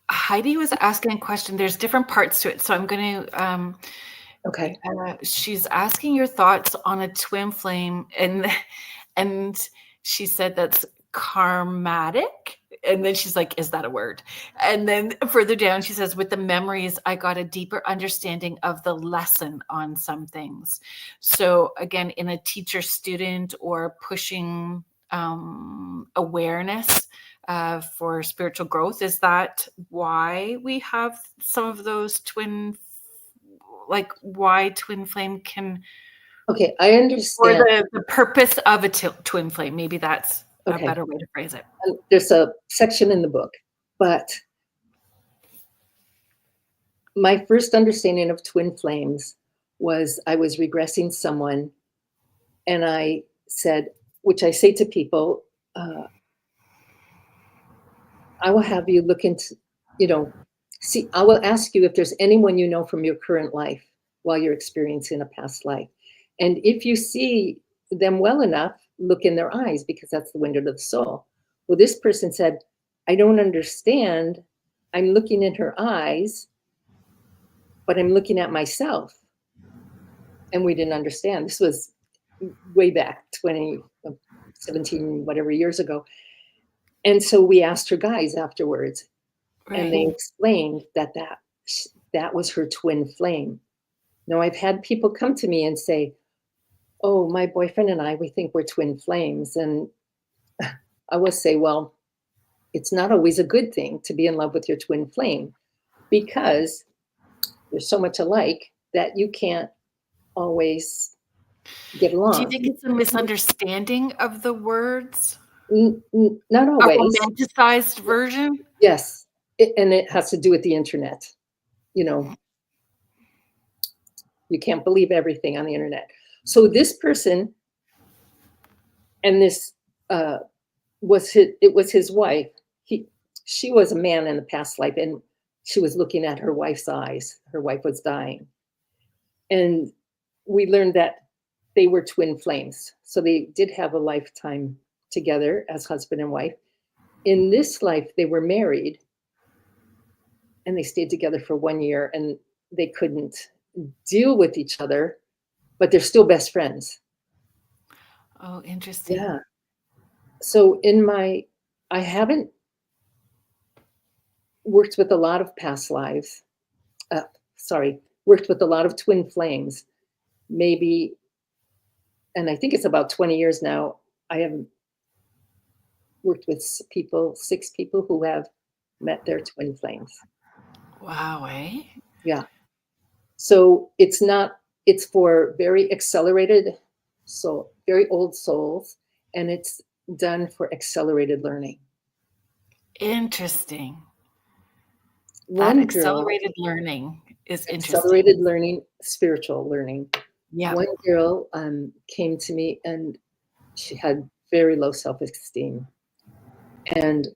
Heidi was asking a question. There's different parts to it. So I'm going to, okay. She's asking your thoughts on a twin flame and she said that's karmatic. And then she's like, is that a word? And then further down, she says, with the memories, I got a deeper understanding of the lesson on some things. So again, in a teacher student or pushing awareness for spiritual growth, is that why we have some of those why twin flame can... Okay, I understand. Or the purpose of a twin flame, maybe that's a better way to phrase it. There's a section in the book, but my first understanding of twin flames was I was regressing someone and I said, which I say to people, I will have you look into, see, I will ask you if there's anyone you know from your current life while you're experiencing a past life. And if you see them well enough, look in their eyes because that's the window to the soul. Well, this person said, I don't understand. I'm looking in her eyes, but I'm looking at myself. And we didn't understand. This was way back 17, whatever years ago. And so we asked her guys afterwards, and they explained that was her twin flame. Now, I've had people come to me and say, oh, my boyfriend and I, we think we're twin flames. And I will say, well, it's not always a good thing to be in love with your twin flame because you're so much alike that you can't always get Do you along. think it's a misunderstanding of the words? Not A always. romanticized version? Yes. And it has to do with the internet. You know, you can't believe everything on the internet. So this person, and this it was his wife. She was a man in the past life, and she was looking at her wife's eyes. Her wife was dying. And we learned that they were twin flames. So they did have a lifetime together as husband and wife. In this life, they were married and they stayed together for 1 year and they couldn't deal with each other, but they're still best friends. Oh, interesting. Yeah. So I haven't worked with a lot of past lives. Worked with a lot of twin flames. Maybe, and I think it's about 20 years now, I haven't worked with 6 people who have met their twin flames. Wow, eh? Yeah. So it's for very accelerated, so very old souls, and it's done for accelerated learning. Interesting. One That girl, accelerated learning is interesting. accelerated learning, spiritual learning. Yeah. One girl came to me and she had very low self-esteem. And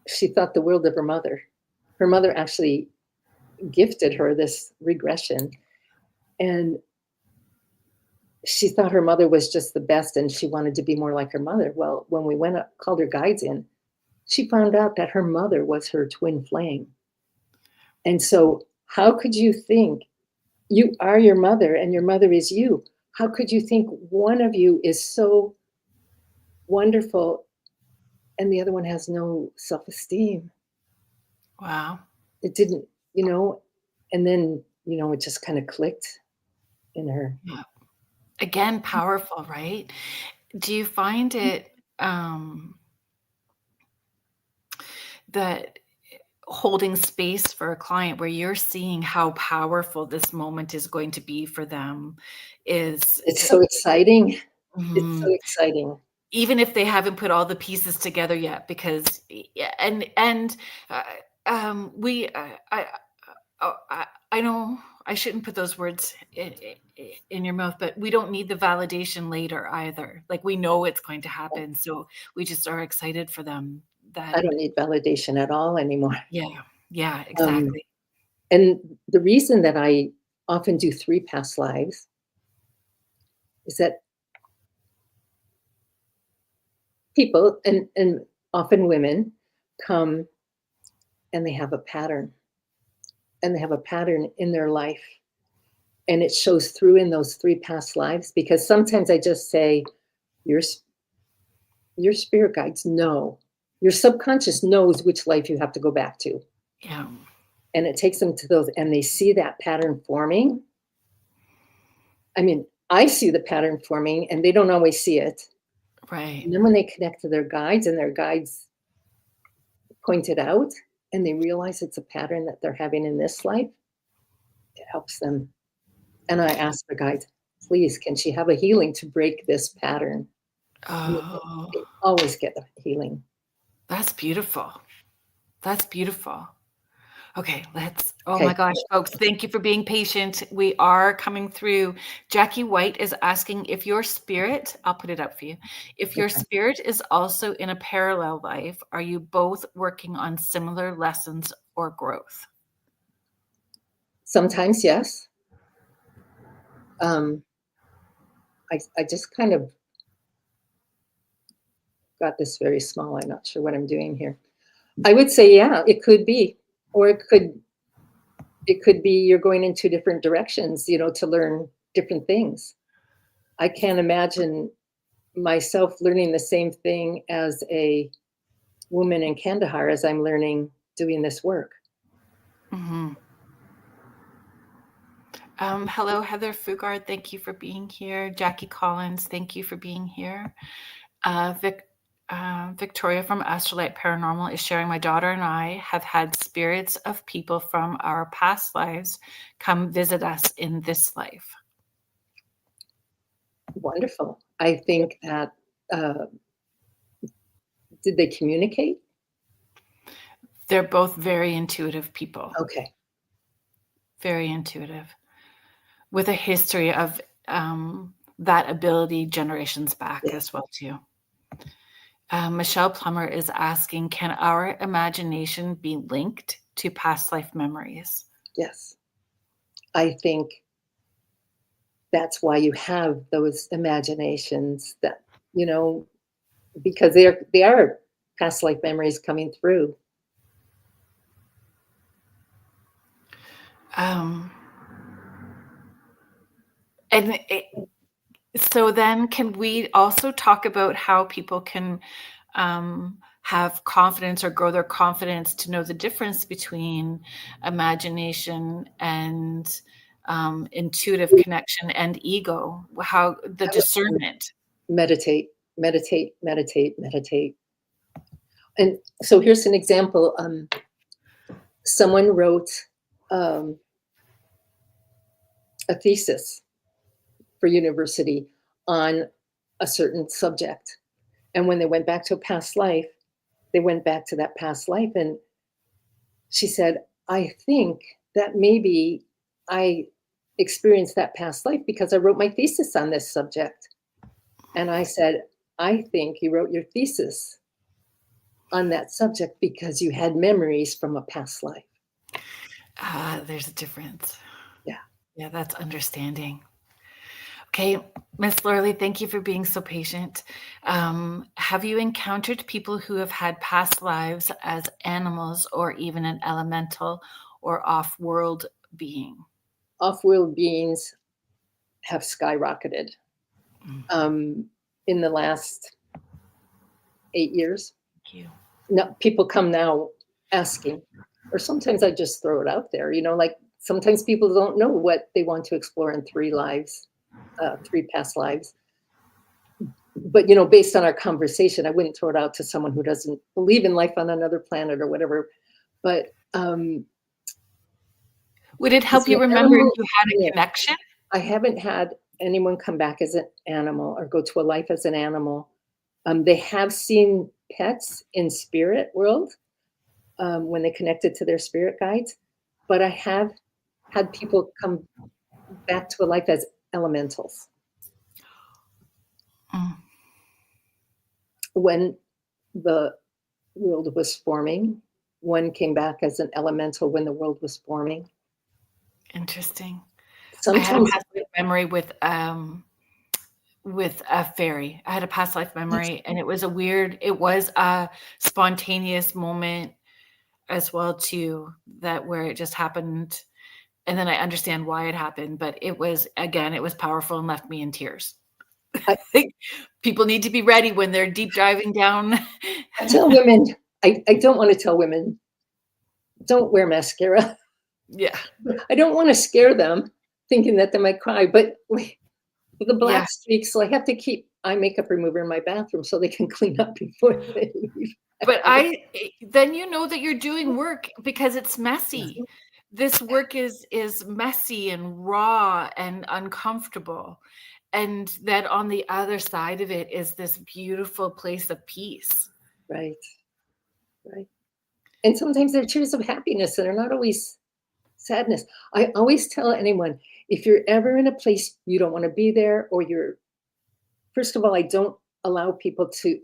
she thought the world of her mother. Her mother actually gifted her this regression. And she thought her mother was just the best and she wanted to be more like her mother. Well, when we went up, called her guides in, she found out that her mother was her twin flame. And so how could you think you are your mother and your mother is you? How could you think one of you is so wonderful and the other one has no self-esteem? Wow. It didn't, and then, it just kind of clicked in her. Yeah. Again, powerful, right? Do you find it that holding space for a client where you're seeing how powerful this moment is going to be for them is It's so exciting. It's so Mhm. exciting. Even if they haven't put all the pieces together yet, because we I know I shouldn't put those words in your mouth, but we don't need the validation later either. Like we know it's going to happen, so we just are excited for them. I don't need validation at all anymore. Yeah, exactly. And the reason that I often do 3 past lives is that people, and often women, come and they have a pattern. And they have a pattern in their life. And it shows through in those 3 past lives, because sometimes I just say, your spirit guides know. Your subconscious knows which life you have to go back to. Yeah. And it takes them to those, and they see that pattern forming. I mean, I see the pattern forming and they don't always see it. Right. And then when they connect to their guides and their guides point it out and they realize it's a pattern that they're having in this life, it helps them. And I ask the guides, please, can she have a healing to break this pattern? Oh, They always get the healing. that's beautiful. That's beautiful. Okay, oh Okay. my gosh, folks, thank you for being patient. We are coming through. Jackie White is asking if your spirit, I'll put it up for you. If your spirit is also in a parallel life, are you both working on similar lessons or growth? Sometimes, yes. I just kind of got this very small. I'm not sure what I'm doing here. I would say, yeah, it could be, or it could be you're going in 2 different directions, to learn different things. I can't imagine myself learning the same thing as a woman in Kandahar as I'm learning doing this work. Mm-hmm. Hello, Heather Fugard. Thank you for being here. Jackie Collins, thank you for being here. Victoria from Astrolight Paranormal is sharing, my daughter and I have had spirits of people from our past lives come visit us in this life. Wonderful. I think that, did they communicate? They're both very intuitive people. Okay. Very intuitive, with a history of that ability generations back as well too. Michelle Plummer is asking, can our imagination be linked to past life memories? Yes. I think that's why you have those imaginations that, because they are past life memories coming through. So then can we also talk about how people can have confidence or grow their confidence to know the difference between imagination and intuitive connection and ego, how the discernment? Meditate, meditate, meditate, meditate. And so here's an example. Someone wrote a thesis for university on a certain subject. And when they went back to a past life, they went back to that past life. And she said, I think that maybe I experienced that past life because I wrote my thesis on this subject. And I said, I think you wrote your thesis on that subject because you had memories from a past life. There's a difference. Yeah. Yeah, that's understanding. Okay, Miss Lorley, thank you for being so patient. Have you encountered people who have had past lives as animals or even an elemental or off-world being? Off-world beings have skyrocketed in the last 8 years. Thank you. No, people come now asking, or sometimes I just throw it out there, like sometimes people don't know what they want to explore in 3 lives, 3 past lives. But, based on our conversation, I wouldn't throw it out to someone who doesn't believe in life on another planet or whatever. But would it help you remember if you had a connection? I haven't had anyone come back as an animal or go to a life as an animal. They have seen pets in spirit world when they connected to their spirit guides. But I have had people come back to a life as elementals. When the world was forming, one came back as an elemental when the world was forming. Interesting. Sometimes I had a past life memory with a fairy. I had a past life memory, and it was a spontaneous moment as well too, that where it just happened, and then I understand why it happened, but it was powerful and left me in tears. I think people need to be ready when they're deep diving down. I tell women, I don't want to tell women, don't wear mascara. Yeah. I don't want to scare them thinking that they might cry, but the black streaks, so I have to keep eye makeup remover in my bathroom so they can clean up before they leave. But then you know that you're doing work because it's messy. This work is messy and raw and uncomfortable. And that on the other side of it is this beautiful place of peace. Right. Right. And sometimes they're tears of happiness and they're not always sadness. I always tell anyone, if you're ever in a place you don't want to be there, or first of all, I don't allow people to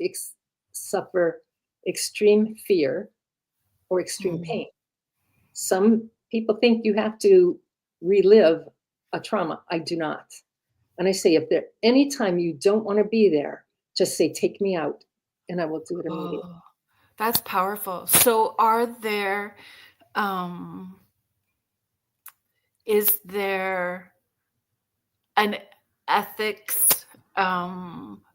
suffer extreme fear or extreme pain. Some people think you have to relive a trauma. I do not. And I say, if there any time you don't want to be there, just say, take me out, and I will do it immediately. Oh, that's powerful. So is there an ethics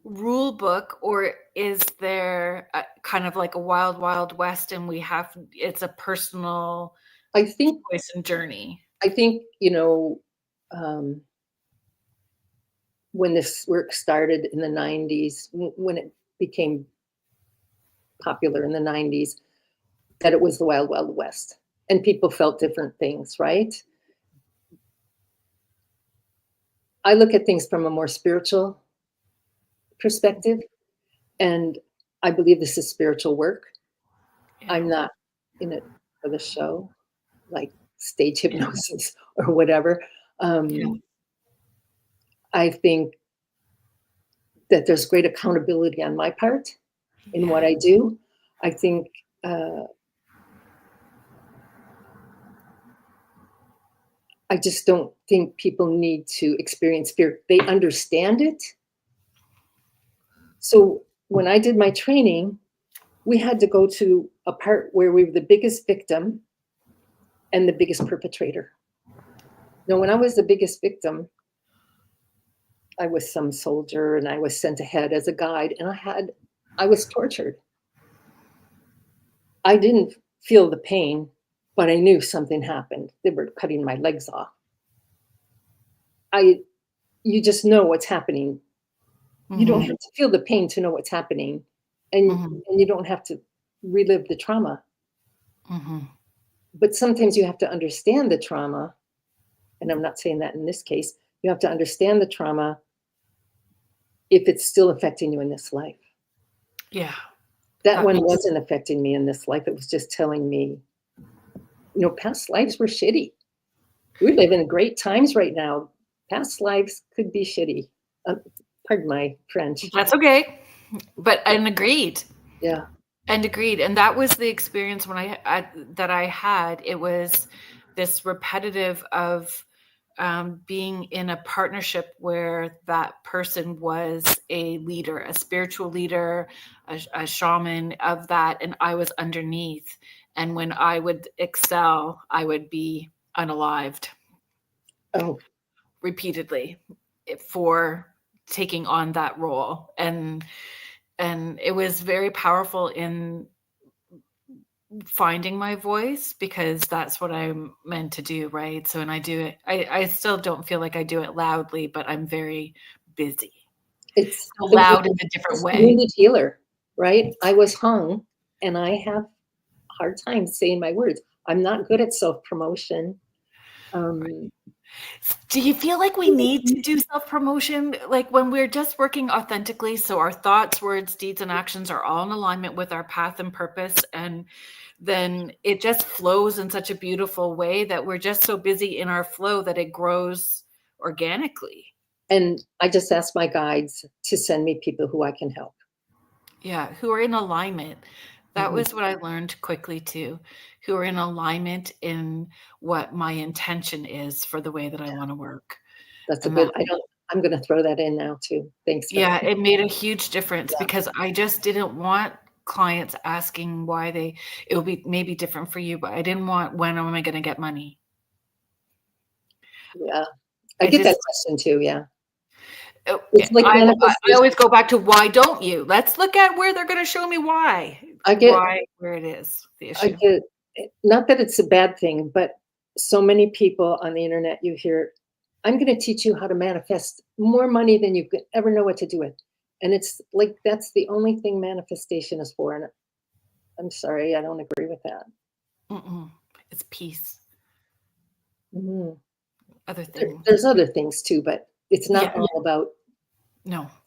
rule book, or is there kind of like a wild, wild west, and it's a personal choice and journey? I think, when this work started in the 90s, when it became popular in the 90s, that it was the Wild Wild West. And people felt different things, right? I look at things from a more spiritual perspective, and I believe this is spiritual work. Yeah. I'm not in it for the show, like stage hypnosis or whatever. I think that there's great accountability on my part in what I do. I think I just don't think people need to experience fear. They understand it. So when I did my training, we had to go to a part where we were the biggest victim and the biggest perpetrator. Now, when I was the biggest victim, I was some soldier and I was sent ahead as a guide, and I was tortured. I didn't feel the pain, but I knew something happened. They were cutting my legs off. You just know what's happening. You don't have to feel the pain to know what's happening, and you don't have to relive the trauma. But sometimes you have to understand the trauma, and I'm not saying that in this case. You have to understand the trauma if it's still affecting you in this life. Yeah. That one wasn't affecting me in this life. It was just telling me, past lives were shitty. We live in great times right now. Past lives could be shitty. Pardon my French. That's okay. And agreed. Yeah. And agreed. And that was the experience when that I had. It was this repetitive of being in a partnership where that person was a leader, a spiritual leader, a shaman of that, and I was underneath. And when I would excel, I would be unalived. Oh. Repeatedly for taking on that role. And it was very powerful in finding my voice, because that's what I'm meant to do, right? So, and I do it, I still don't feel like I do it loudly, but I'm very busy. It's loud in a different way. Wounded healer, right? I was hung, and I have a hard time saying my words. I'm not good at self-promotion. Do you feel like we need to do self-promotion? Like when we're just working authentically, so our thoughts, words, deeds, and actions are all in alignment with our path and purpose, and then it just flows in such a beautiful way that we're just so busy in our flow that it grows organically. And I just ask my guides to send me people who I can help. Yeah, who are in alignment. That was what I learned quickly too, who are in alignment in what my intention is for the way that I want to work. That's I'm going to throw that in now too. Thanks. Yeah, it made a huge difference because I just didn't want clients asking why it will be maybe different for you, but I didn't want, when am I going to get money? Yeah. I get that question too. Yeah. It's like I always go back to, why don't you? Let's look at where they're going to show me why. Where it is the issue. Not that it's a bad thing, but so many people on the internet, you hear, I'm going to teach you how to manifest more money than you could ever know what to do with. And it's like, that's the only thing manifestation is for. And I'm sorry, I don't agree with that. It's peace. Other things. There's other things too, but it's not all about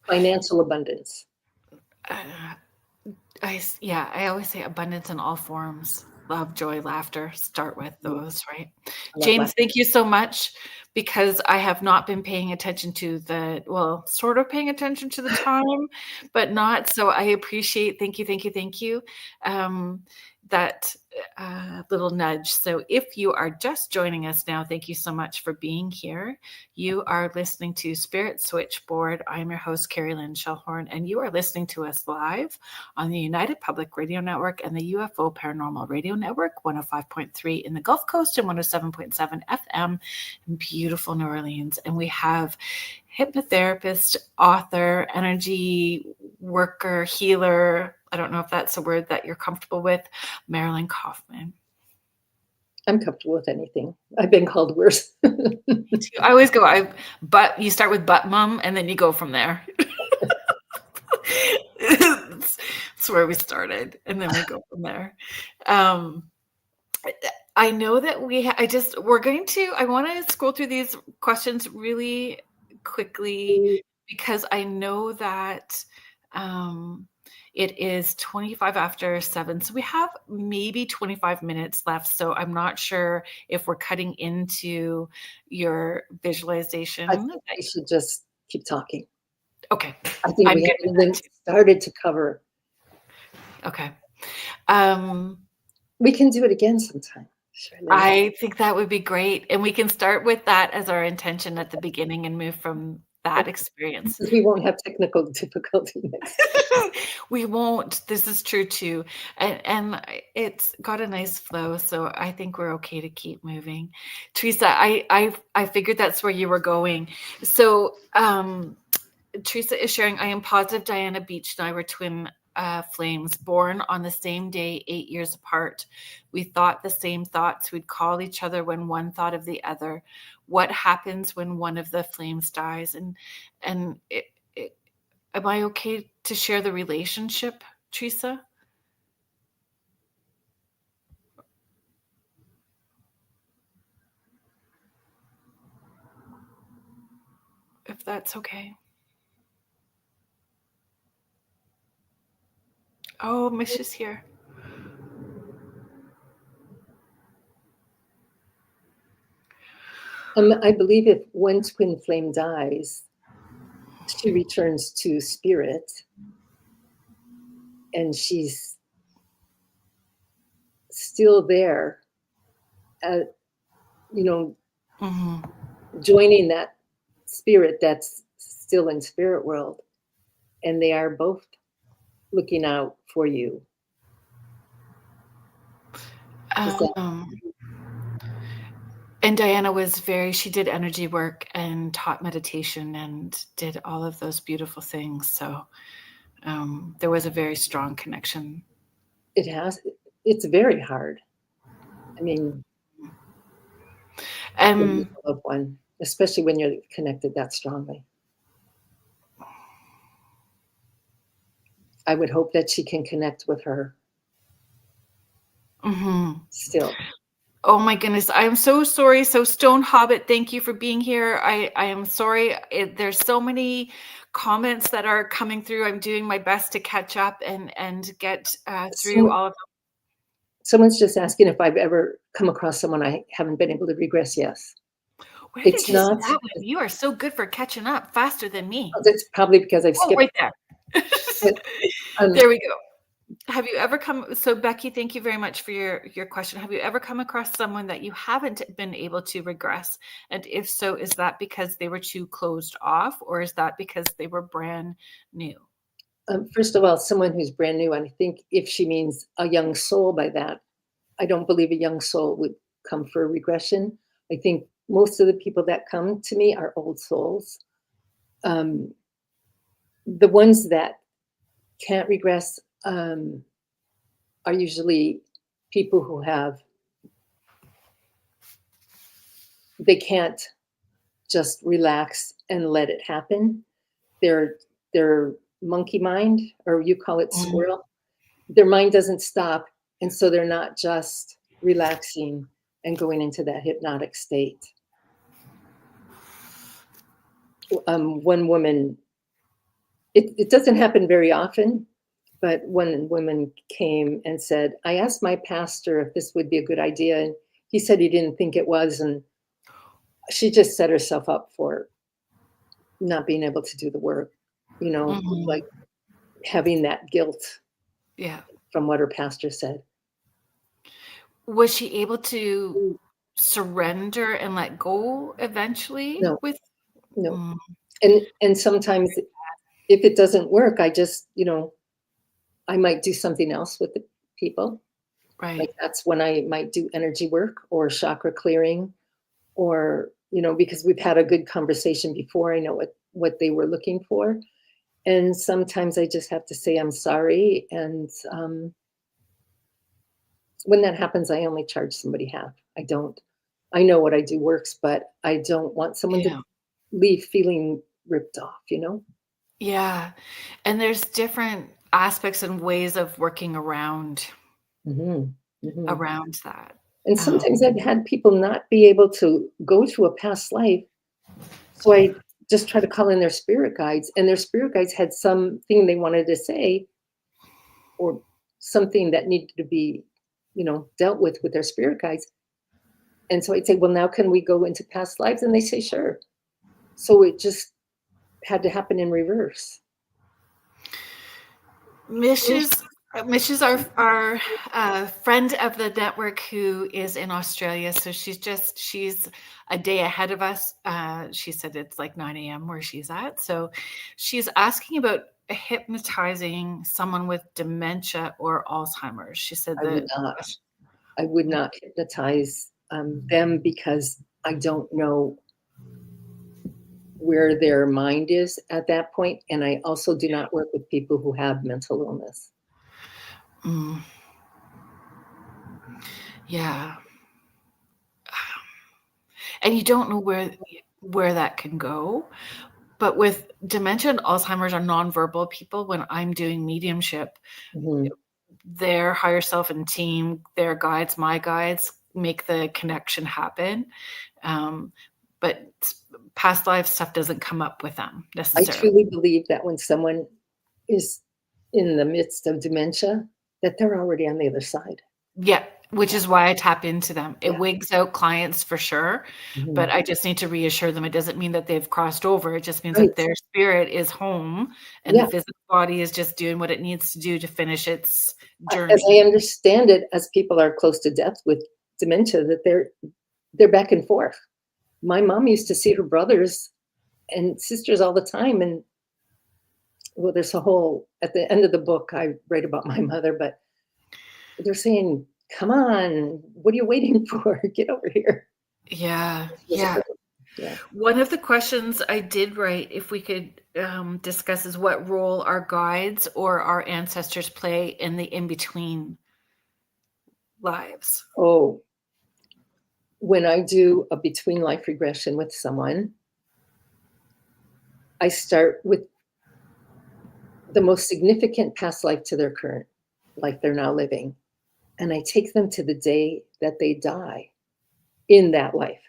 financial abundance. I always say abundance in all forms. Love, joy, laughter. Start with those, right? James, thank you so much, because I have not been paying attention to sort of paying attention to the time, but not. So I appreciate, thank you. That little nudge. So if you are just joining us now, thank you so much for being here. You are listening to Spirit Switchboard. I'm your host, Carrie Lynn Shellhorn, and you are listening to us live on the United Public Radio Network and the UFO Paranormal Radio Network, 105.3 in the Gulf Coast and 107.7 FM in beautiful New Orleans. And we have hypnotherapist, author, energy worker, healer, I don't know if that's a word that you're comfortable with, Marilyn Kaufman. I'm comfortable with anything. I've been called worse. Me too. I always go, but you start with but mom, and then you go from there. It's That's where we started, and then we go from there. Um, I know that I want to scroll through these questions really quickly because I know that it is 25 after 7. So we have maybe 25 minutes left. So I'm not sure if we're cutting into your visualization. I think we should just keep talking. Okay. I think I'm we good haven't with even that too. started to cover. Okay. We can do it again sometime. Surely. I think that would be great. And we can start with that as our intention at the beginning and move from that experience. Because we won't have technical difficulty next time. We won't. This is true too. And it's got a nice flow. So I think we're okay to keep moving. Teresa, I figured that's where you were going. So Teresa is sharing, I am positive Diana Beach and I were twin flames, born on the same day, 8 years apart. We thought the same thoughts. We'd call each other when one thought of the other. What happens when one of the flames dies? And am I okay to share the relationship, Teresa? If that's okay. Oh, Mish is here. I believe if one twin flame dies, she returns to spirit, and she's still there, joining that spirit that's still in spirit world, and they are both looking out for you. And Diana was she did energy work and taught meditation and did all of those beautiful things. So there was a very strong connection. It's very hard. I mean, loved one, especially when you're connected that strongly. I would hope that she can connect with her still. Oh my goodness, I'm so sorry. So Stone Hobbit, thank you for being here. I am sorry. There's so many comments that are coming through. I'm doing my best to catch up and get through all of them. Someone's just asking if I've ever come across someone I haven't been able to regress. Yes. Where did you see that one? You are so good for catching up faster than me. Oh, that's probably because I've skipped. Right there. There we go. Have you ever so Becky, thank you very much for your question. Have you ever come across someone that you haven't been able to regress? And if so, is that because they were too closed off, or is that because they were brand new? First of all, someone who's brand new, and I think if she means a young soul by that, I don't believe a young soul would come for a regression. I think most of the people that come to me are old souls. The ones that can't regress are usually people who they can't just relax and let it happen. Their monkey mind, or you call it squirrel, their mind doesn't stop, and so they're not just relaxing and going into that hypnotic state. One woman, it doesn't happen very often, but one woman came and said, I asked my pastor if this would be a good idea, and he said he didn't think it was, and she just set herself up for not being able to do the work, like having that guilt from what her pastor said. Was she able to surrender and let go eventually? No. And sometimes if it doesn't work, I just, I might do something else with the people. Right. Like that's when I might do energy work or chakra clearing, or, because we've had a good conversation before, I know what they were looking for. And sometimes I just have to say, I'm sorry. And when that happens, I only charge somebody half. I know what I do works, but I don't want someone to leave feeling ripped off, Yeah. And there's different aspects and ways of working around Mm-hmm. that. And sometimes I've had people not be able to go to a past life. So I just try to call in their spirit guides, and their spirit guides had something they wanted to say, or something that needed to be, dealt with their spirit guides. And so I'd say, well, now can we go into past lives? And they say, sure. So it just had to happen in reverse. Mish is our friend of the network who is in Australia. So she's a day ahead of us. She said it's like 9 a.m. where she's at. So she's asking about hypnotizing someone with dementia or Alzheimer's. She said that I would not hypnotize them, because I don't know where their mind is at that point. And I also do not work with people who have mental illness. Yeah. And you don't know where that can go. But with dementia and Alzheimer's are nonverbal people, when I'm doing mediumship, their higher self and team, their guides, my guides, make the connection happen. But past life stuff doesn't come up with them necessarily. I truly believe that when someone is in the midst of dementia, that they're already on the other side. Yeah, which is why I tap into them. It wigs out clients for sure, but I just need to reassure them. It doesn't mean that they've crossed over. It just means that their spirit is home, and the physical body is just doing what it needs to do to finish its journey. As I understand it, as people are close to death with dementia, that they're back and forth. My mom used to see her brothers and sisters all the time, and well, there's a whole, at the end of the book, I write about my mother, but they're saying, come on, what are you waiting for? Get over here. Yeah. One of the questions I did write, if we could discuss, is what role our guides or our ancestors play in the in-between lives. Oh, when I do a between life regression with someone, I start with the most significant past life to their current life they're now living. And I take them to the day that they die in that life.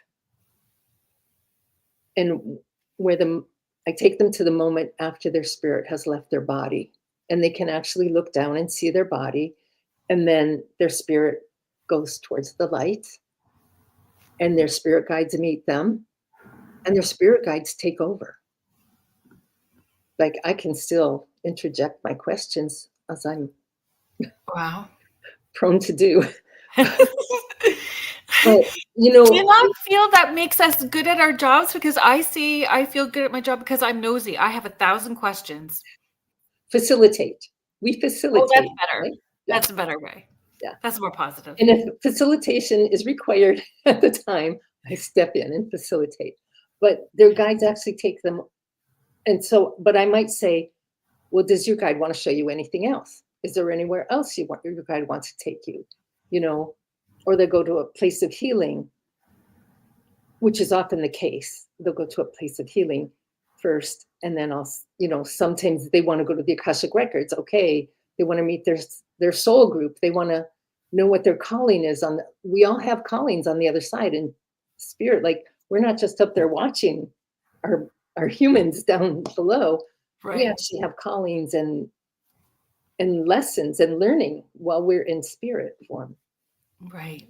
And I take them to the moment after their spirit has left their body, and they can actually look down and see their body. And then their spirit goes towards the light, and their spirit guides meet them, and their spirit guides take over. Like, I can still interject my questions, as I'm prone to do. But, do you not feel that makes us good at our jobs? Because I feel good at my job because I'm nosy. I have 1,000 questions. Facilitate. We facilitate. Oh, that's better. Right? That's a better way. Yeah. That's more positive. And if facilitation is required at the time, I step in and facilitate. But their guides actually take them. And so, but I might say, well, does your guide want to show you anything else? Is there anywhere else your guide wants to take you? Or they go to a place of healing, which is often the case. They'll go to a place of healing first, and then sometimes they want to go to the Akashic Records. Okay, they want to meet their soul group. They want to know what their calling is. We all have callings on the other side in spirit. Like, we're not just up there watching our humans down below. Right. We actually have callings and lessons and learning while we're in spirit form. Right.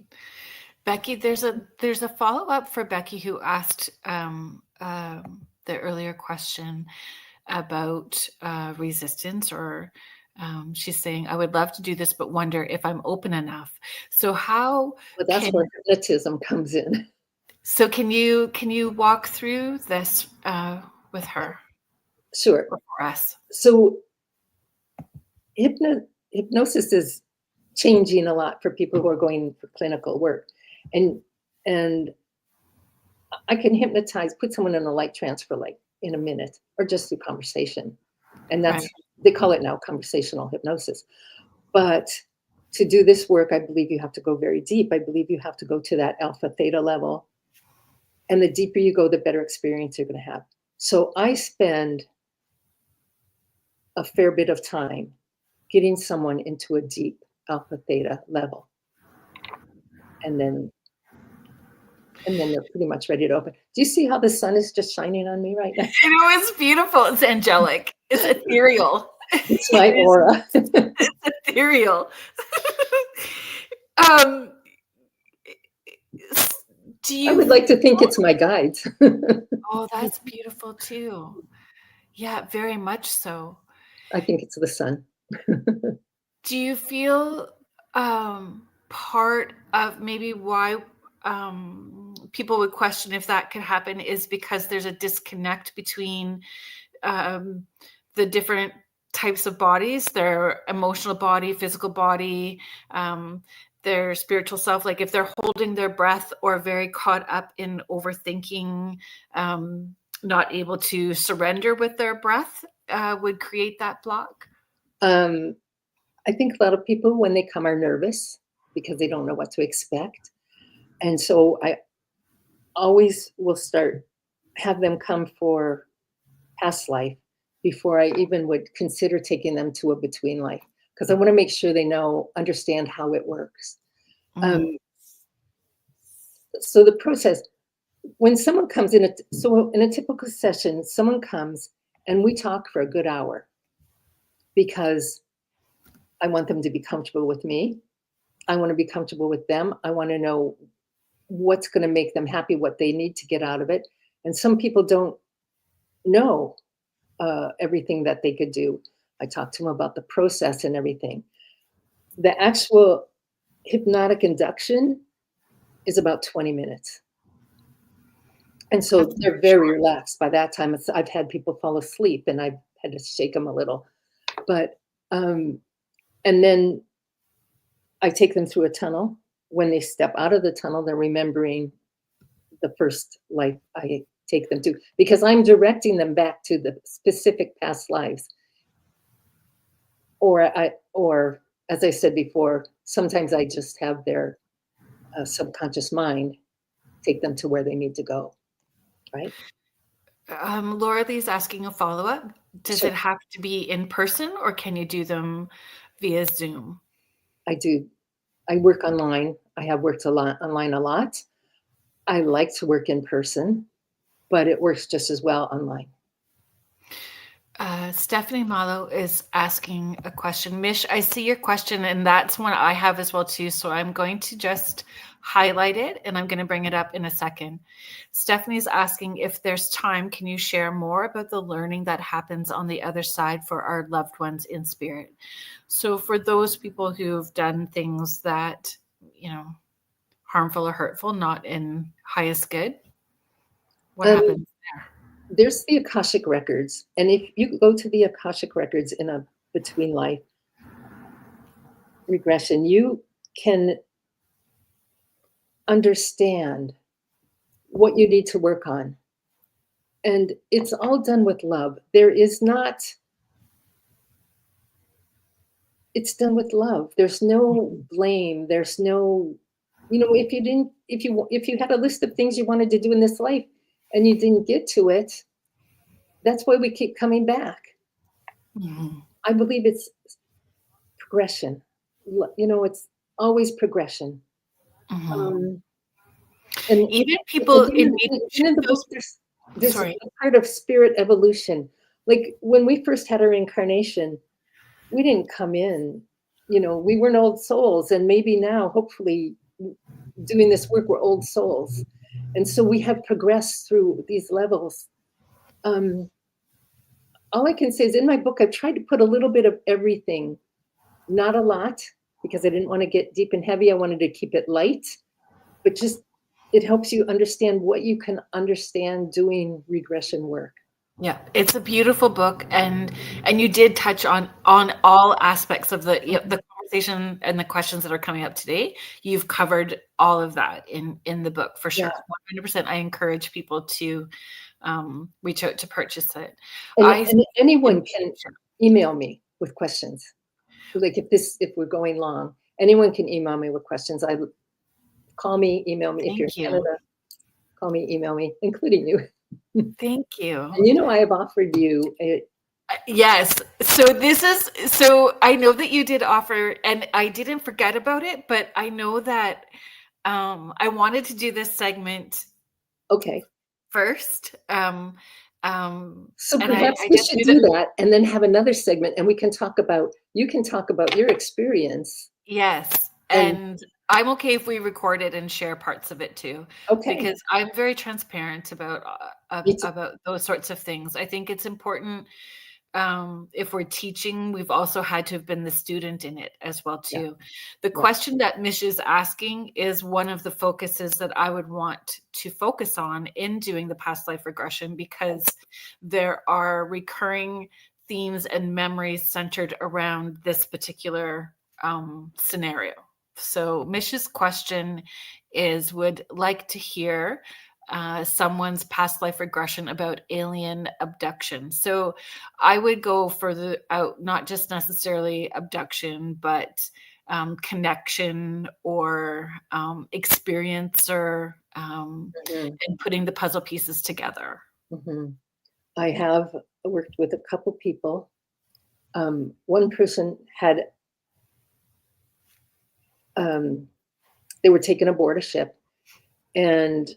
Becky, there's a follow-up for Becky, who asked the earlier question about resistance, or she's saying, I would love to do this, but wonder if I'm open enough. So that's where hypnotism comes in. So can you walk through this with her? Sure. Or for us? So hypnosis is changing a lot for people who are going for clinical work. And I can hypnotize, put someone in a light trance for like in a minute, or just through conversation. And that's, they call it now conversational hypnosis. But to do this work, I believe you have to go very deep. I believe you have to go to that alpha theta level. And the deeper you go, the better experience you're going to have. So I spend a fair bit of time getting someone into a deep alpha theta level. And then they're pretty much ready to open. Do you see how the sun is just shining on me right now? It's beautiful. It's angelic. It's ethereal. It's my aura. It's ethereal. um, do you? I would like to think it's my guides. Oh, that's beautiful too. Yeah, very much so. I think it's the sun. Do you feel part of maybe why people would question if that could happen is because there's a disconnect between the different types of bodies, their emotional body, physical body, their spiritual self? Like if they're holding their breath or very caught up in overthinking, not able to surrender with their breath, would create that block? I think a lot of people, when they come, are nervous because they don't know what to expect. And so I always will have them come for past life before I even would consider taking them to a between life, because I want to make sure they understand how it works. So the process, when someone comes in, in a typical session, someone comes and we talk for a good hour because I want them to be comfortable with me. I want to be comfortable with them. I want to know what's going to make them happy, what they need to get out of it. And some people don't know everything that they could do. I talk to them about the process and everything. The actual hypnotic induction is about 20 minutes. And so they're very relaxed. By that time, I've had people fall asleep and I've had to shake them a little. But, and then I take them through a tunnel. When they step out of the tunnel, they're remembering the first life I take them to, because I'm directing them back to the specific past lives. Or as I said before, sometimes I just have their subconscious mind take them to where they need to go, right? Laura Lee's asking a follow-up. Does Sure. it have to be in person or can you do them via Zoom? I do. I work online. I have worked online a lot. I like to work in person, but it works just as well online. Stephanie Malo is asking a question. Mish, I see your question, and that's one I have as well too. So I'm going to just highlight it, and I'm going to bring it up in a second. Stephanie's asking, if there's time, can you share more about the learning that happens on the other side for our loved ones in spirit? So for those people who've done things that, harmful or hurtful, not in highest good, what happens there? There's the Akashic records. And if you go to the Akashic records in a between life regression, you can understand what you need to work on. And it's all done with love. It's done with love. There's no blame. There's no, if you had a list of things you wanted to do in this life and you didn't get to it, that's why we keep coming back. Mm-hmm. I believe it's progression. It's always progression. Mm-hmm. And even people in the book, there's a part of spirit evolution. Like when we first had our incarnation, we didn't come in, we weren't old souls. And maybe now, hopefully, doing this work, we're old souls. And so we have progressed through these levels. All I can say is in my book, I've tried to put a little bit of everything, not a lot, because I didn't want to get deep and heavy. I wanted to keep it light, but just it helps you understand what you can understand doing regression work. Yeah, it's a beautiful book, and you did touch on all aspects of the conversation and the questions that are coming up today. You've covered all of that in the book for sure. 100%. I encourage people to reach out to purchase it. And anyone can email me with questions. Like if we're going long, anyone can email me with questions. Call me, email me. If you're in Canada, call me, email me, including you. Thank you. And I have offered you Yes. So I know that you did offer, and I didn't forget about it, but I know that I wanted to do this segment Okay. first. So And perhaps I we just should knew that, do that and then have another segment and you can talk about your experience. yes. And And I'm okay if we record it and share parts of it too, okay, because I'm very transparent it's, about those sorts of things. I think it's important. If we're teaching, we've also had to have been the student in it as well yeah, too. The yeah, question that Mish is asking is one of the focuses that I would want to focus on in doing the past life regression, because there are recurring themes and memories centered around this particular scenario. So Mish's question is, would like to hear someone's past life regression about alien abduction. So I would go further out, not just necessarily abduction, but connection or experience, or mhm, and putting the puzzle pieces together. mhm. I have worked with a couple people. One person had, um, they were taken aboard a ship and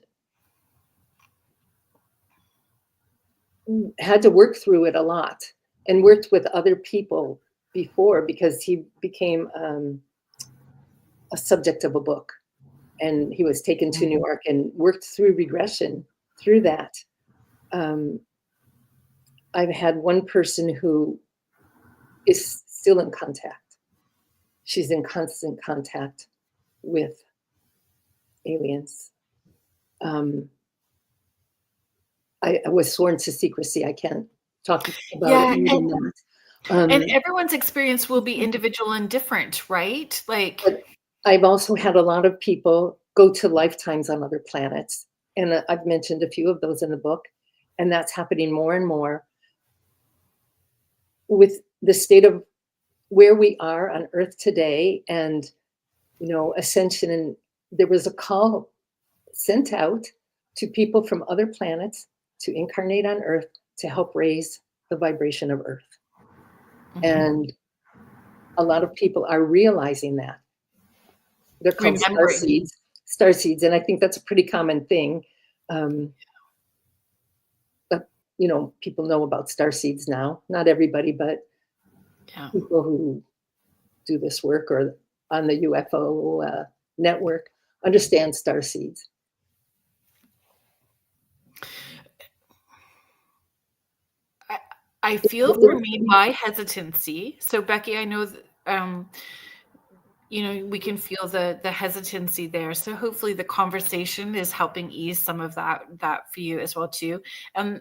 had to work through it a lot and worked with other people before because he became a subject of a book. And he was taken to New York and worked through regression through that. Um, I've had one person who is still in contact. She's in constant contact with aliens. Um, I was sworn to secrecy. I can't talk about it Yeah, more than that. Um, and everyone's experience will be individual and different, right? Like, but I've also had a lot of people go to lifetimes on other planets. And I've mentioned a few of those in the book. And that's happening more and more with the state of where we are on Earth today and, ascension. And there was a call sent out to people from other planets to incarnate on Earth to help raise the vibration of Earth. And a lot of people are realizing that. They're called star remembering. seeds, star seeds, and I think that's a pretty common thing. Um, but people know about star seeds now. Not everybody, but Yeah. people who do this work or on the UFO network understand star seeds. I feel for me, my hesitancy. So Becky, I know that, we can feel the hesitancy there. So hopefully the conversation is helping ease some of that for you as well too. And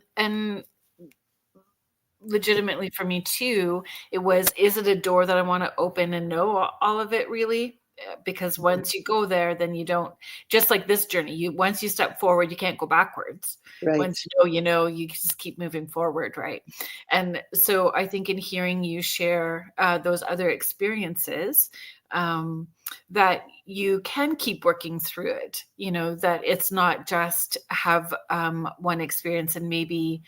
legitimately for me too, it was, is it a door that I want to open and know all of it really? Because once you go there, then you don't, just like this journey, once you step forward, you can't go backwards. Right. Once you just keep moving forward, right? And so I think in hearing you share those other experiences, that you can keep working through it, that it's not just have one experience and maybe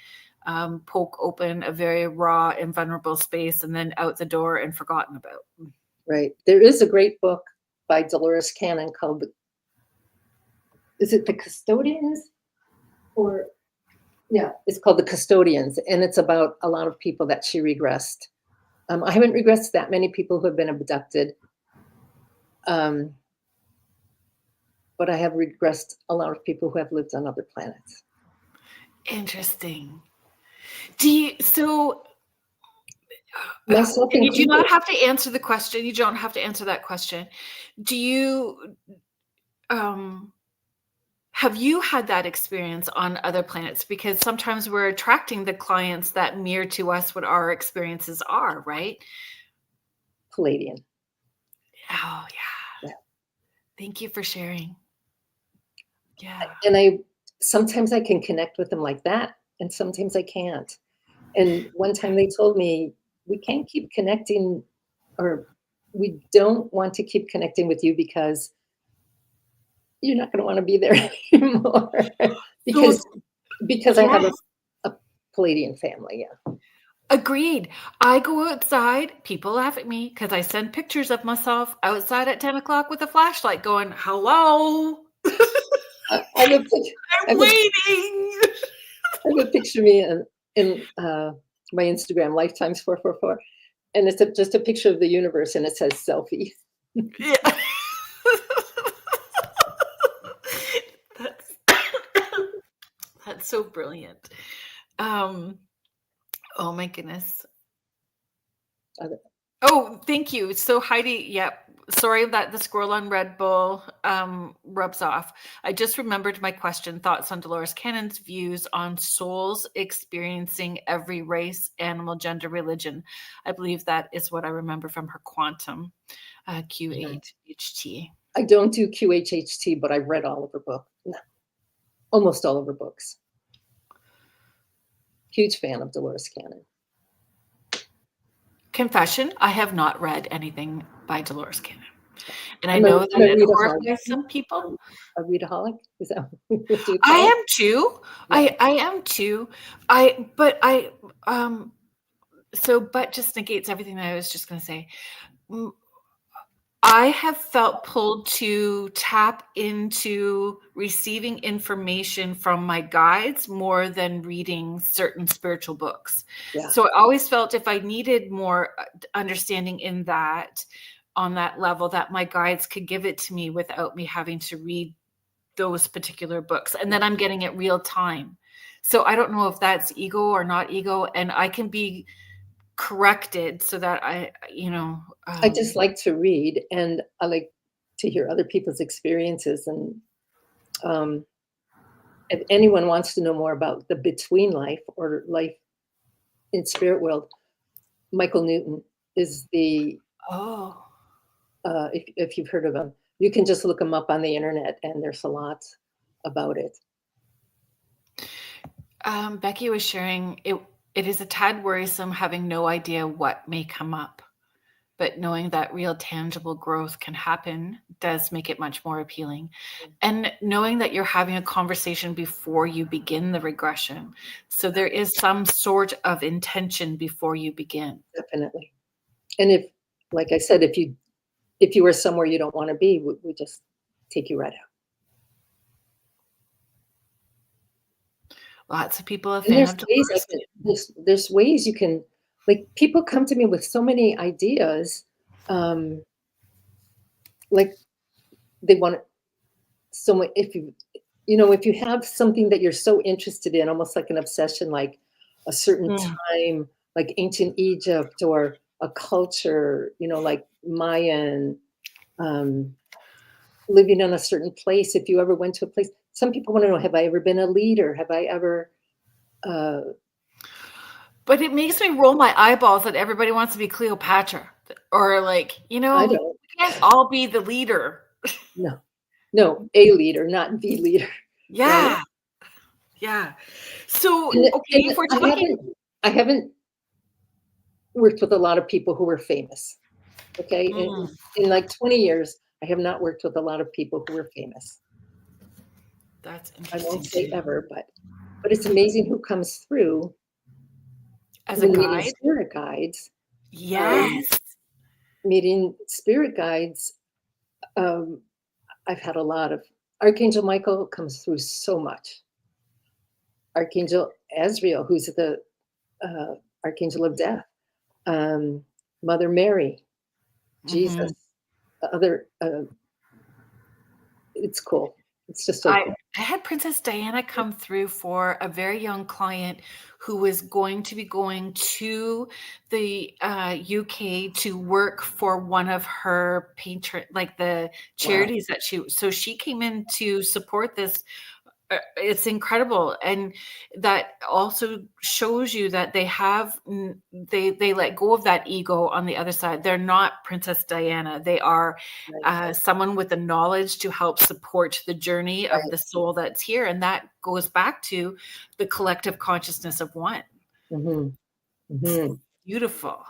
poke open a very raw and vulnerable space and then out the door and forgotten about. Right. There is a great book by Dolores Cannon called is it The Custodians? Or yeah, it's called The Custodians, and it's about a lot of people that she regressed. I haven't regressed that many people who have been abducted, but I have regressed a lot of people who have lived on other planets. Interesting. So Myself and you do included. not have to answer the question. You don't have to answer that question. Do you have you had that experience on other planets? Because sometimes we're attracting the clients that mirror to us what our experiences are, right? Palladian. Oh yeah. Yeah. Thank you for sharing. Yeah. And sometimes I can connect with them like that, and sometimes I can't. And one time they told me, we can't keep connecting, or we don't want to keep connecting with you because you're not going to want to be there anymore. So because I have yes. a Palladian family. Yeah. Agreed. I go outside. People laugh at me because I send pictures of myself outside at 10 o'clock with a flashlight going, hello, I have a pic- I I'm have a, waiting. I have a picture of me in my Instagram, Lifetimes 444, and it's just a picture of the universe, and it says selfie. Yeah. That's that's so brilliant. Oh my goodness. Other- Oh, thank you. So Heidi, yep. Sorry that the scroll on Red Bull rubs off. I just remembered my question. Thoughts on Dolores Cannon's views on souls experiencing every race, animal, gender, religion. I believe that is what I remember from her quantum Q8HT. I don't do QHHT, but I've read all of her books, almost all of her books. Huge fan of Dolores Cannon. Confession, I have not read anything by Dolores Cannon. And I know that it horrifies some people. A readaholic? Is that what you I call it? am too. Yeah. I am too. But just negates everything that I was just going to say. I have felt pulled to tap into receiving information from my guides more than reading certain spiritual books. Yeah. So I always felt if I needed more understanding in that, on that level, that my guides could give it to me without me having to read those particular books. And then I'm getting it real time. So I don't know if that's ego or not ego. And I can be corrected so that I just like to read, and I like to hear other people's experiences. And if anyone wants to know more about the between life or life in spirit world, Michael Newton is the if you've heard of him, you can just look him up on the internet, and there's a lot about it. Becky was sharing it is a tad worrisome having no idea what may come up, but knowing that real tangible growth can happen does make it much more appealing. And knowing that you're having a conversation before you begin the regression. So there is some sort of intention before you begin. Definitely. And if, like I said, if you are somewhere you don't want to be, we just take you right out. Lots of people have there's ways you can, like, people come to me with so many ideas, like they want so much. If you have something that you're so interested in, almost like an obsession, like a certain time, like ancient Egypt or a culture, like Mayan, living in a certain place. If you ever went to a place, some people want to know, have I ever been a leader? Have I ever but it makes me roll my eyeballs that everybody wants to be Cleopatra, or like, we can't all be the leader. No, a leader, not the leader. Yeah. Right? Yeah. So, if we're talking, I haven't worked with a lot of people who were famous. Okay. In like 20 years, I have not worked with a lot of people who were famous. That's interesting. I won't say ever, but it's amazing who comes through as a guide. Spirit guides. Yes. Meeting spirit guides. I've had a lot of Archangel Michael comes through so much. Archangel Azrael, who's the Archangel of Death. Mother Mary, Jesus, other. It's cool. It's just so cool. I had Princess Diana come through for a very young client who was going to be going to the UK to work for one of her like the charities that she came in to support this. It's incredible. And that also shows you that they let go of that ego on the other side. They're not Princess Diana. They are someone with the knowledge to help support the journey of the soul that's here. And that goes back to the collective consciousness of one. Beautiful.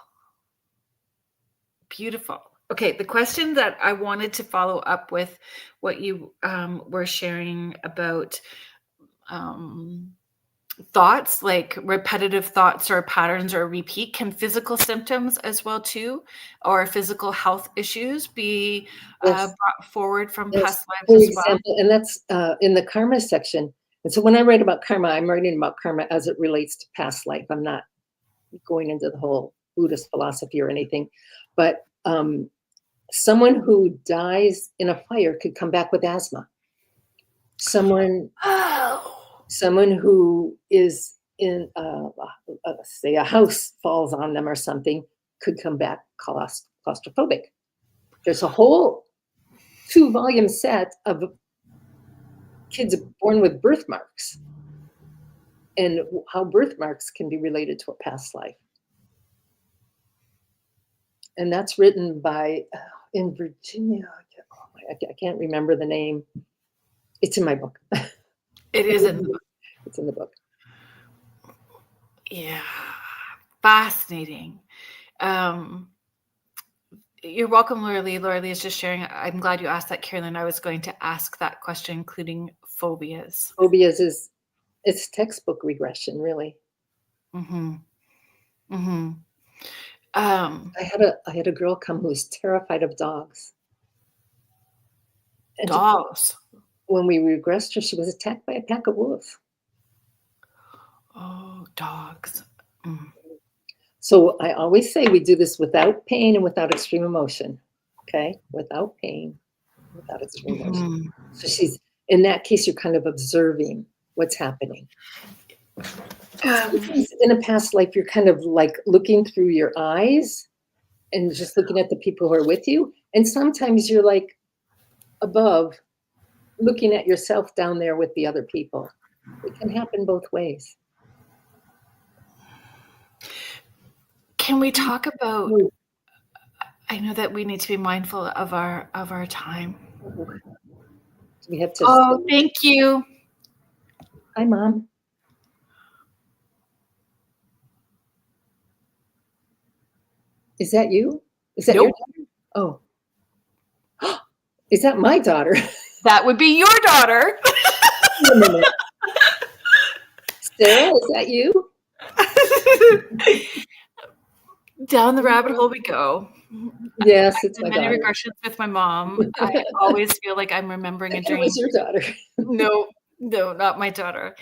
Beautiful. Okay, the question that I wanted to follow up with what you were sharing about thoughts, like repetitive thoughts or patterns or repeat, can physical symptoms as well too, or physical health issues be Yes. brought forward from Yes. past lives For as well? example, and that's in the karma section. And so when I write about karma, I'm writing about karma as it relates to past life. I'm not going into the whole Buddhist philosophy or anything. But someone who dies in a fire could come back with asthma. Someone Oh, who is in, say, a house falls on them or something, could come back claustrophobic. There's a whole 2-volume set of kids born with birthmarks and how birthmarks can be related to a past life. And that's written by, in Virginia, I can't remember the name. It's in my book. it is in the book. It's in the book. Yeah, fascinating. You're welcome, Laura Lee. Laura Lee is just sharing. I'm glad you asked that, Carolyn. I was going to ask that question, including phobias. Phobias it's textbook regression, really. Mm-hmm. Mm-hmm. I had a girl come who was terrified of dogs. And Dogs. when we regressed her, she was attacked by a pack of wolves. Oh, dogs. Mm. So I always say we do this without pain and without extreme emotion. Okay? Without pain, without extreme emotion. So she's, in that case, you're kind of observing what's happening. In a past life, you're kind of like looking through your eyes and just looking at the people who are with you. And sometimes you're like above, looking at yourself down there with the other people. It can happen both ways. Can we talk about, I know that we need to be mindful of our time. We have to. Oh, thank you. Hi, Mom. Is that you? Is that Nope. your daughter? Oh. Is that my daughter? That would be your daughter. Wait a minute. Sarah, is that you? Down the rabbit hole we go. Yes, it's my many daughter. regressions with my mom. I always feel like I'm remembering a dream. It was your daughter. No, not my daughter.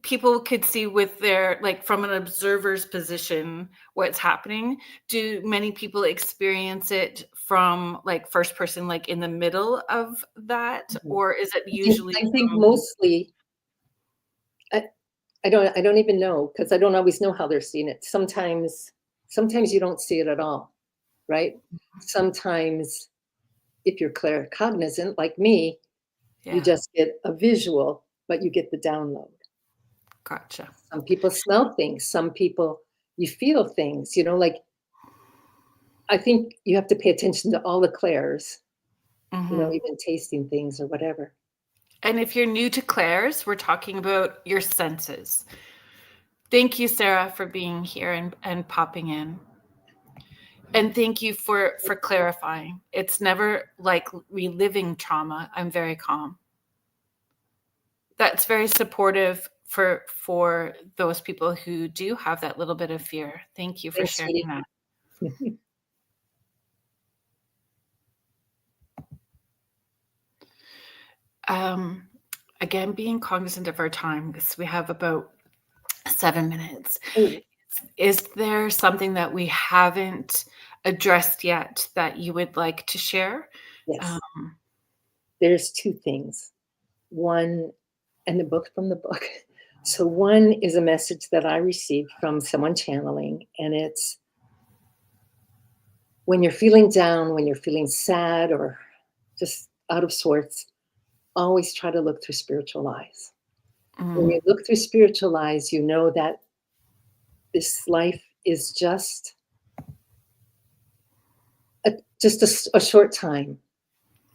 People could see with their, like, from an observer's position what's happening. Do many people experience it from like first person, like in the middle of that, or is it usually? I think mostly. I don't even know, because I don't always know how they're seeing it. Sometimes you don't see it at all, right? Sometimes if you're claircognizant like me, you just get a visual, but you get the download. Gotcha. Some people smell things. Some people, you feel things, like, I think you have to pay attention to all the clairs, even tasting things or whatever. And if you're new to clairs, we're talking about your senses. Thank you, Sarah, for being here and popping in. And thank you for clarifying. It's never like reliving trauma. I'm very calm. That's very supportive for those people who do have that little bit of fear. Thank you for sharing that. Again, being cognizant of our time, because we have about 7 minutes. Is there something that we haven't addressed yet that you would like to share? Yes. There's 2 things. One, and the book from the book. So one is a message that I received from someone channeling, and it's, when you're feeling down, when you're feeling sad or just out of sorts, always try to look through spiritual eyes. When you look through spiritual eyes, you know that this life is just a short time.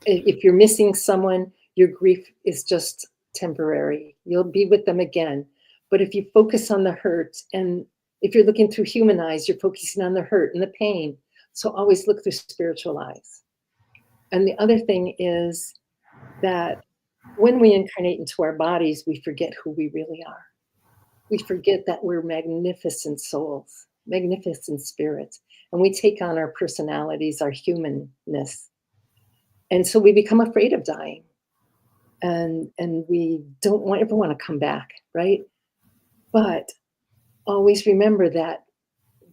If you're missing someone, your grief is just temporary. You'll be with them again. But if you focus on the hurt, and if you're looking through human eyes, you're focusing on the hurt and the pain. So always look through spiritual eyes. And the other thing is that when we incarnate into our bodies, we forget who we really are. We forget that we're magnificent souls, magnificent spirits, and we take on our personalities, our humanness. And so we become afraid of dying. And we don't ever want to come back, right? But always remember that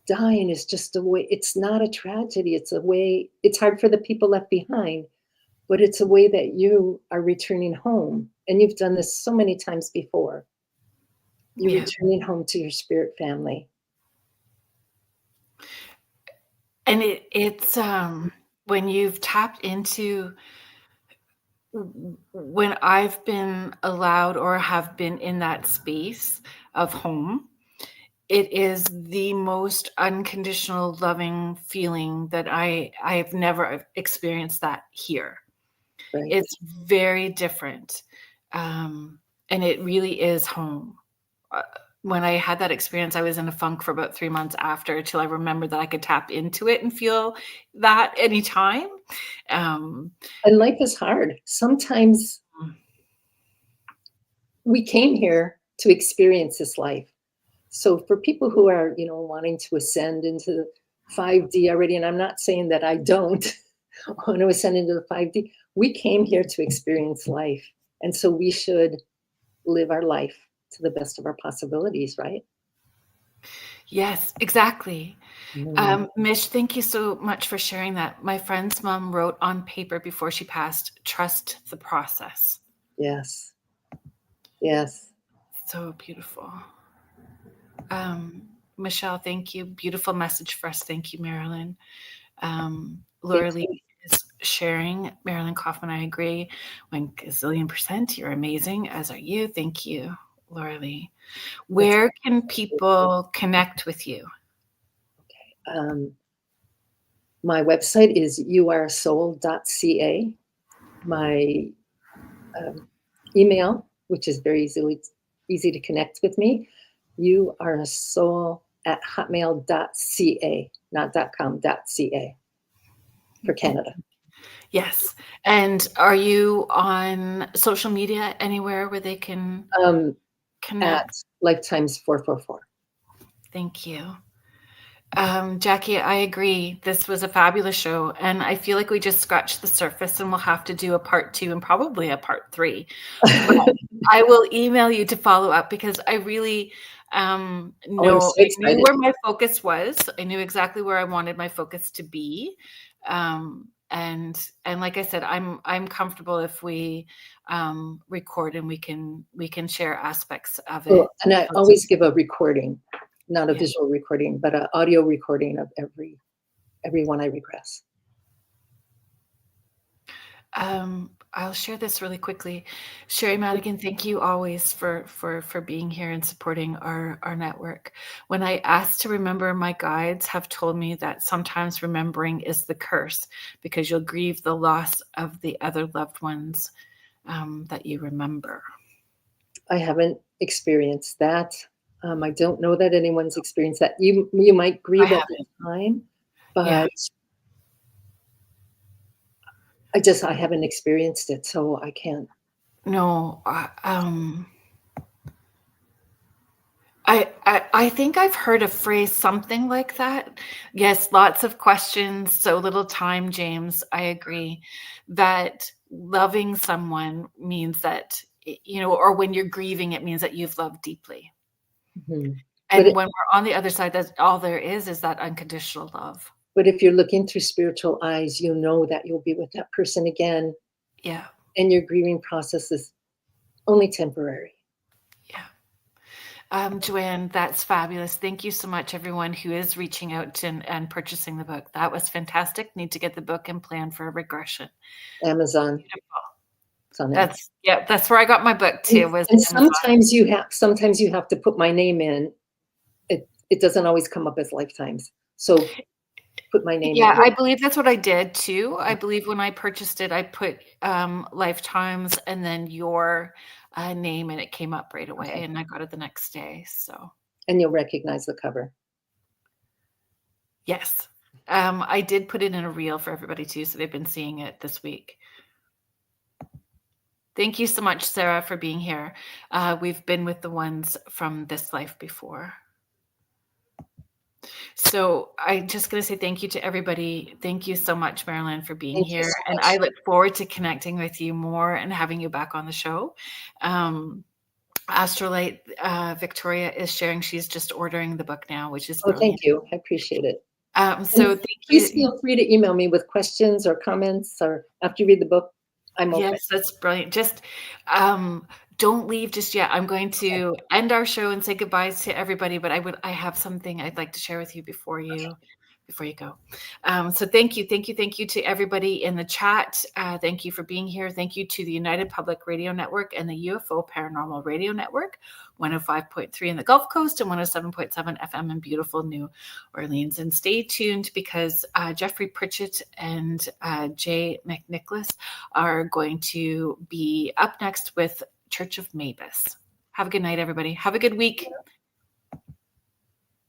dying is just a way, it's not a tragedy. It's a way, it's hard for the people left behind, but it's a way that you are returning home. And you've done this so many times before. You're returning home to your spirit family. And it's when you've tapped into, when I've been allowed or have been in that space of home, it is the most unconditional loving feeling that I have never experienced that here. Right. It's very different. And it really is home. When I had that experience, I was in a funk for about 3 months after, till I remembered that I could tap into it and feel that anytime. And life is hard. Sometimes we came here to experience this life. So for people who are, wanting to ascend into the 5D already, and I'm not saying that I don't want to ascend into the 5D, we came here to experience life. And so we should live our life to the best of our possibilities, right? Yes, exactly. Mish, thank you so much for sharing that. My friend's mom wrote on paper before she passed, "Trust the process." Yes. Yes. So beautiful. Michelle, thank you. Beautiful message for us. Thank you, Marilyn. Laura Lee is sharing. Marilyn Kaufman, I agree. 1,000,000%. You're amazing, as are you. Thank you, Laura Lee. Where can people connect with you? Okay. My website is youaresoul.ca. My email, which is very easy to connect with me, youaresoul@hotmail.ca, not .com, .ca for Canada. Yes. And are you on social media anywhere where they can connect? At Lifetimes 444. Thank you. Jackie, I agree. This was a fabulous show. And I feel like we just scratched the surface, and we'll have to do a part 2 and probably a part 3. But I will email you to follow up, because I really I'm know, so I knew excited. where my focus was. I knew exactly where I wanted my focus to be. And like I said, I'm comfortable if we record and we can share aspects of it. And I always give a recording, not a visual recording, but an audio recording of everyone I regress. I'll share this really quickly. Sherry Madigan, thank you always for being here and supporting our network. When I asked to remember, my guides have told me that sometimes remembering is the curse, because you'll grieve the loss of the other loved ones that you remember. I haven't experienced that. I don't know that anyone's experienced that. You might grieve at the time, but I haven't experienced it, so I can't. No, I think I've heard a phrase something like that. Yes, lots of questions, so little time, James. I agree that loving someone means that, or when you're grieving, it means that you've loved deeply. Mm-hmm. And when we're on the other side, that's all there is that unconditional love. But if you're looking through spiritual eyes, you know that you'll be with that person again. Yeah. And your grieving process is only temporary. Yeah. Joanne, that's fabulous. Thank you so much, everyone who is reaching out and purchasing the book. That was fantastic. Need to get the book and plan for a regression. Amazon. Beautiful. That's where I got my book too. And sometimes you have to put my name in. It doesn't always come up as Lifetimes. So put my name in. I believe that's what I did too. I believe when I purchased it, I put Lifetimes and then your name, and it came up right away. Okay. And I got it the next day. So. And you'll recognize the cover. Yes. I did put it in a reel for everybody too, so they've been seeing it this week. Thank you so much, Sarah, for being here. We've been with the ones from this life before. So I'm just going to say thank you to everybody. Thank you so much, Marilyn, for being Thank you here. so And much. I look forward to connecting with you more and having you back on the show. Astrolite Victoria is sharing she's just ordering the book now, which is Oh, brilliant. thank you. I appreciate it. So And thank please you. feel free to email me with questions or comments, or after you read the book, I'm open. Yes, that's brilliant. Just don't leave just yet. I'm going to end our show and say goodbyes to everybody, but I have something I'd like to share with you before you go. So thank you to everybody in the chat. Thank you for being here. Thank you to the United Public Radio Network and the UFO Paranormal Radio Network, 105.3 in the Gulf Coast and 107.7 FM in beautiful New Orleans. And stay tuned because Jeffrey Pritchett and Jay McNicholas are going to be up next with Church of Mavis. Have a good night, everybody. Have a good week.